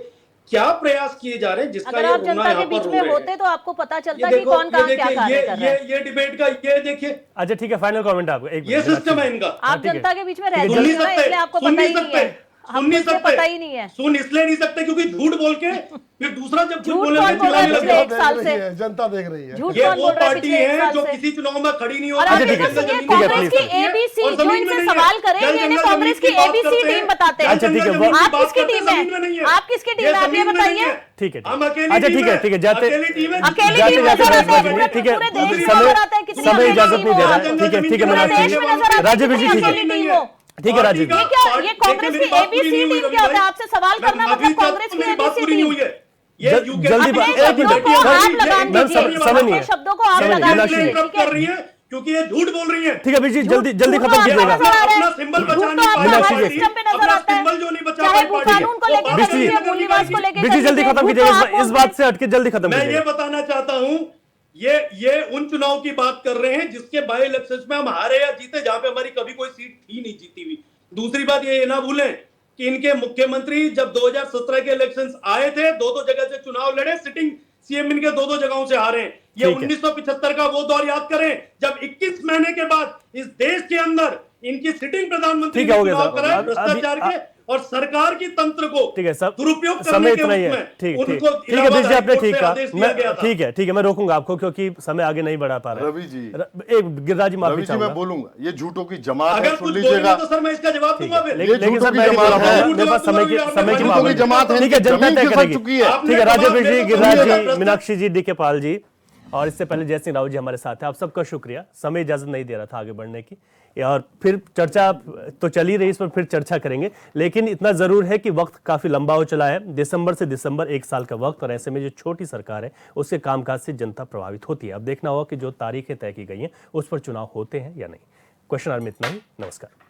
क्या प्रयास किए जा रहे हैं, जिसका अगर ये आप रोना जनता यहाँ के बीच पर में रो रहे होते हैं। तो आपको पता चलता ये कि कौन कहाँ क्या कार्य कर रहा है। ये डिबेट का ये देखिए, अच्छा ठीक है, फाइनल कमेंट आपको। एक ये सिस्टम है इनका। आप जनता के बीच में रहते सुन नहीं हो ना, सकते, इसलिए आपको सुन पता नहीं ही नहीं सकते, है। सुन नहीं हमको सकते, पता ही नहीं है। सुन इसलिए नहीं सकते क्योंकि झूठ बोल के फिर दूसरा जब झूठ बोले कौन बोल रहा है पिछले एक साल से? जनता देख रही है। झूठ ये कौन वो बोल रहा है पार्टी पिछले एक है साल जो से? किसी चुनाव में खड़ी नहीं और होती। आप ठीक है, इधर सुनिए, ठीक है, कांग्रेस प्लीज। की एबीसी और जो जमीन में इनसे नहीं है। सवाल करें, जल ये इन्हें जंगल कांग्रेस की जमीन की बात एबीसी करते टीम हैं। बताते हैं। अच्छा, ठीक है, जल जंगल आप जमीन की किसकी बात टीम करते है? हैं, जमीन में नहीं है। आप किसकी टीम ये है? आप ये जमीन में नहीं बताइए। है। ठीक है, हम अकेली अच्छा टीम ठीक है, है। ठीक है, जाते अकेली टीम है। अकेली जाते टीम जाते नजर बस आते हैं, बच गई। ठीक है, पूरे देश में समय नजर आता है कितनी समय अकेली इजाजत टीम नहीं दे हो। रहा है। ठीक है, ठीक है, पूरे मीनाक्षी देश में नजर आती है राजीव जी, कितनी ठीक है, अकेली टीम हो। ठीक है राजीव ये जी। क्या, ये कांग्रेस की एबीसी टीम क्या होता है? आपसे सवाल करना मतलब कांग्रेस की एबीसी टीम। जल्दी अपने एक मिनट, शब्दों को आप लगा मैम, दीजिए, समय नहीं अपने है। शब्दों को आप समय लगा नहीं है, दीजिए, मीनाक्षी। ठीक है? कर रही है क्योंकि ये झूठ बोल रही है। ठीक है बीजी, जल्दी जल्दी झूठ खत्म तो कीजिएगा। आपको नजर आ रहा है। अपना सिंबल झूठ बचाने तो आपको पार्टी मीनाक्षी हमारे जी। सिस्टम पे नजर अपना आता है। सिंबल जो नहीं बचा चाहे पाई वो पार्टी कानून को लेकर बिजली- कर लीजिए, मूल्यवास को लेकर बीजी कर जल्दी लीजिए, खत्म झूठ तो कीजिएगा, आप इस बात से हटके जल्दी खत्म मैं ये कीजिएगा। बताना चाहता हूं, ये उन चुनाव की बात कर रहे हैं जिसके बाई इलेक्शंस में हम हारे या जीते, जहां पे हमारी कभी कोई सीट थी नहीं जीती हुई। दूसरी बात ये ना भूलें कि इनके मुख्यमंत्री जब 2017 के इलेक्शंस आए थे, दो जगह से चुनाव लड़े, सिटिंग सीएम इनके दो जगहों से हारे। ये ठीक है। 1975 का वो दौर याद करें जब 21 महीने के बाद इस देश के अंदर इनकी सिटिंग प्रधानमंत्री ठीक है, ने हो गया चुनाव साहब। कराए अभी- भ्रष्टाचार के और सरकार की तंत्र को ठीक है सब दुरुपयोग समय करने के इतना ही रूप है। में ठीक उनको ठीक ठीक है इलाहाबाद ब्रिज जी, आपने हाईकोर्ट ठीक से कहा। आदेश दिया गया था। ठीक है मैं रोकूंगा आपको क्योंकि समय आगे नहीं बढ़ा पा रहा है। रवि जी, एक गिरिराज जी माफी रवि जी चाहूंगा। मैं बोलूंगा, ये झूठों की जमात है, अगर सुन कुछ लीजिएगा। बोलेंगे तो सर मैं इसका जवाब दूंगा फिर। लेकिन झूठों सर की मैं नहीं जमात बोला है। हूं, मेरे पास समय की झूठों की जमात है, ठीक है, जनता जमीन तय खिसक करेगी। चुकी है। ठीक है राजेश जी, गिरिराज जी, आपने मीनाक्षी जी, डी के पाल जी और इससे पहले जय सिंह रावत जी हमारे साथ हैं। आप सबका शुक्रिया। समय इजाजत नहीं दे रहा था आगे बढ़ने की, और फिर चर्चा तो चल ही रही, इस पर फिर चर्चा करेंगे। लेकिन इतना जरूर है कि वक्त काफी लंबा हो चला है, दिसंबर से दिसंबर 1 साल का वक्त, और ऐसे में जो छोटी सरकार है उसके कामकाज से जनता प्रभावित होती है। अब देखना होगा कि जो तारीखें तय की गई हैं उस पर चुनाव होते हैं या नहीं। क्वेश्चन आवर में इतना ही। नमस्कार।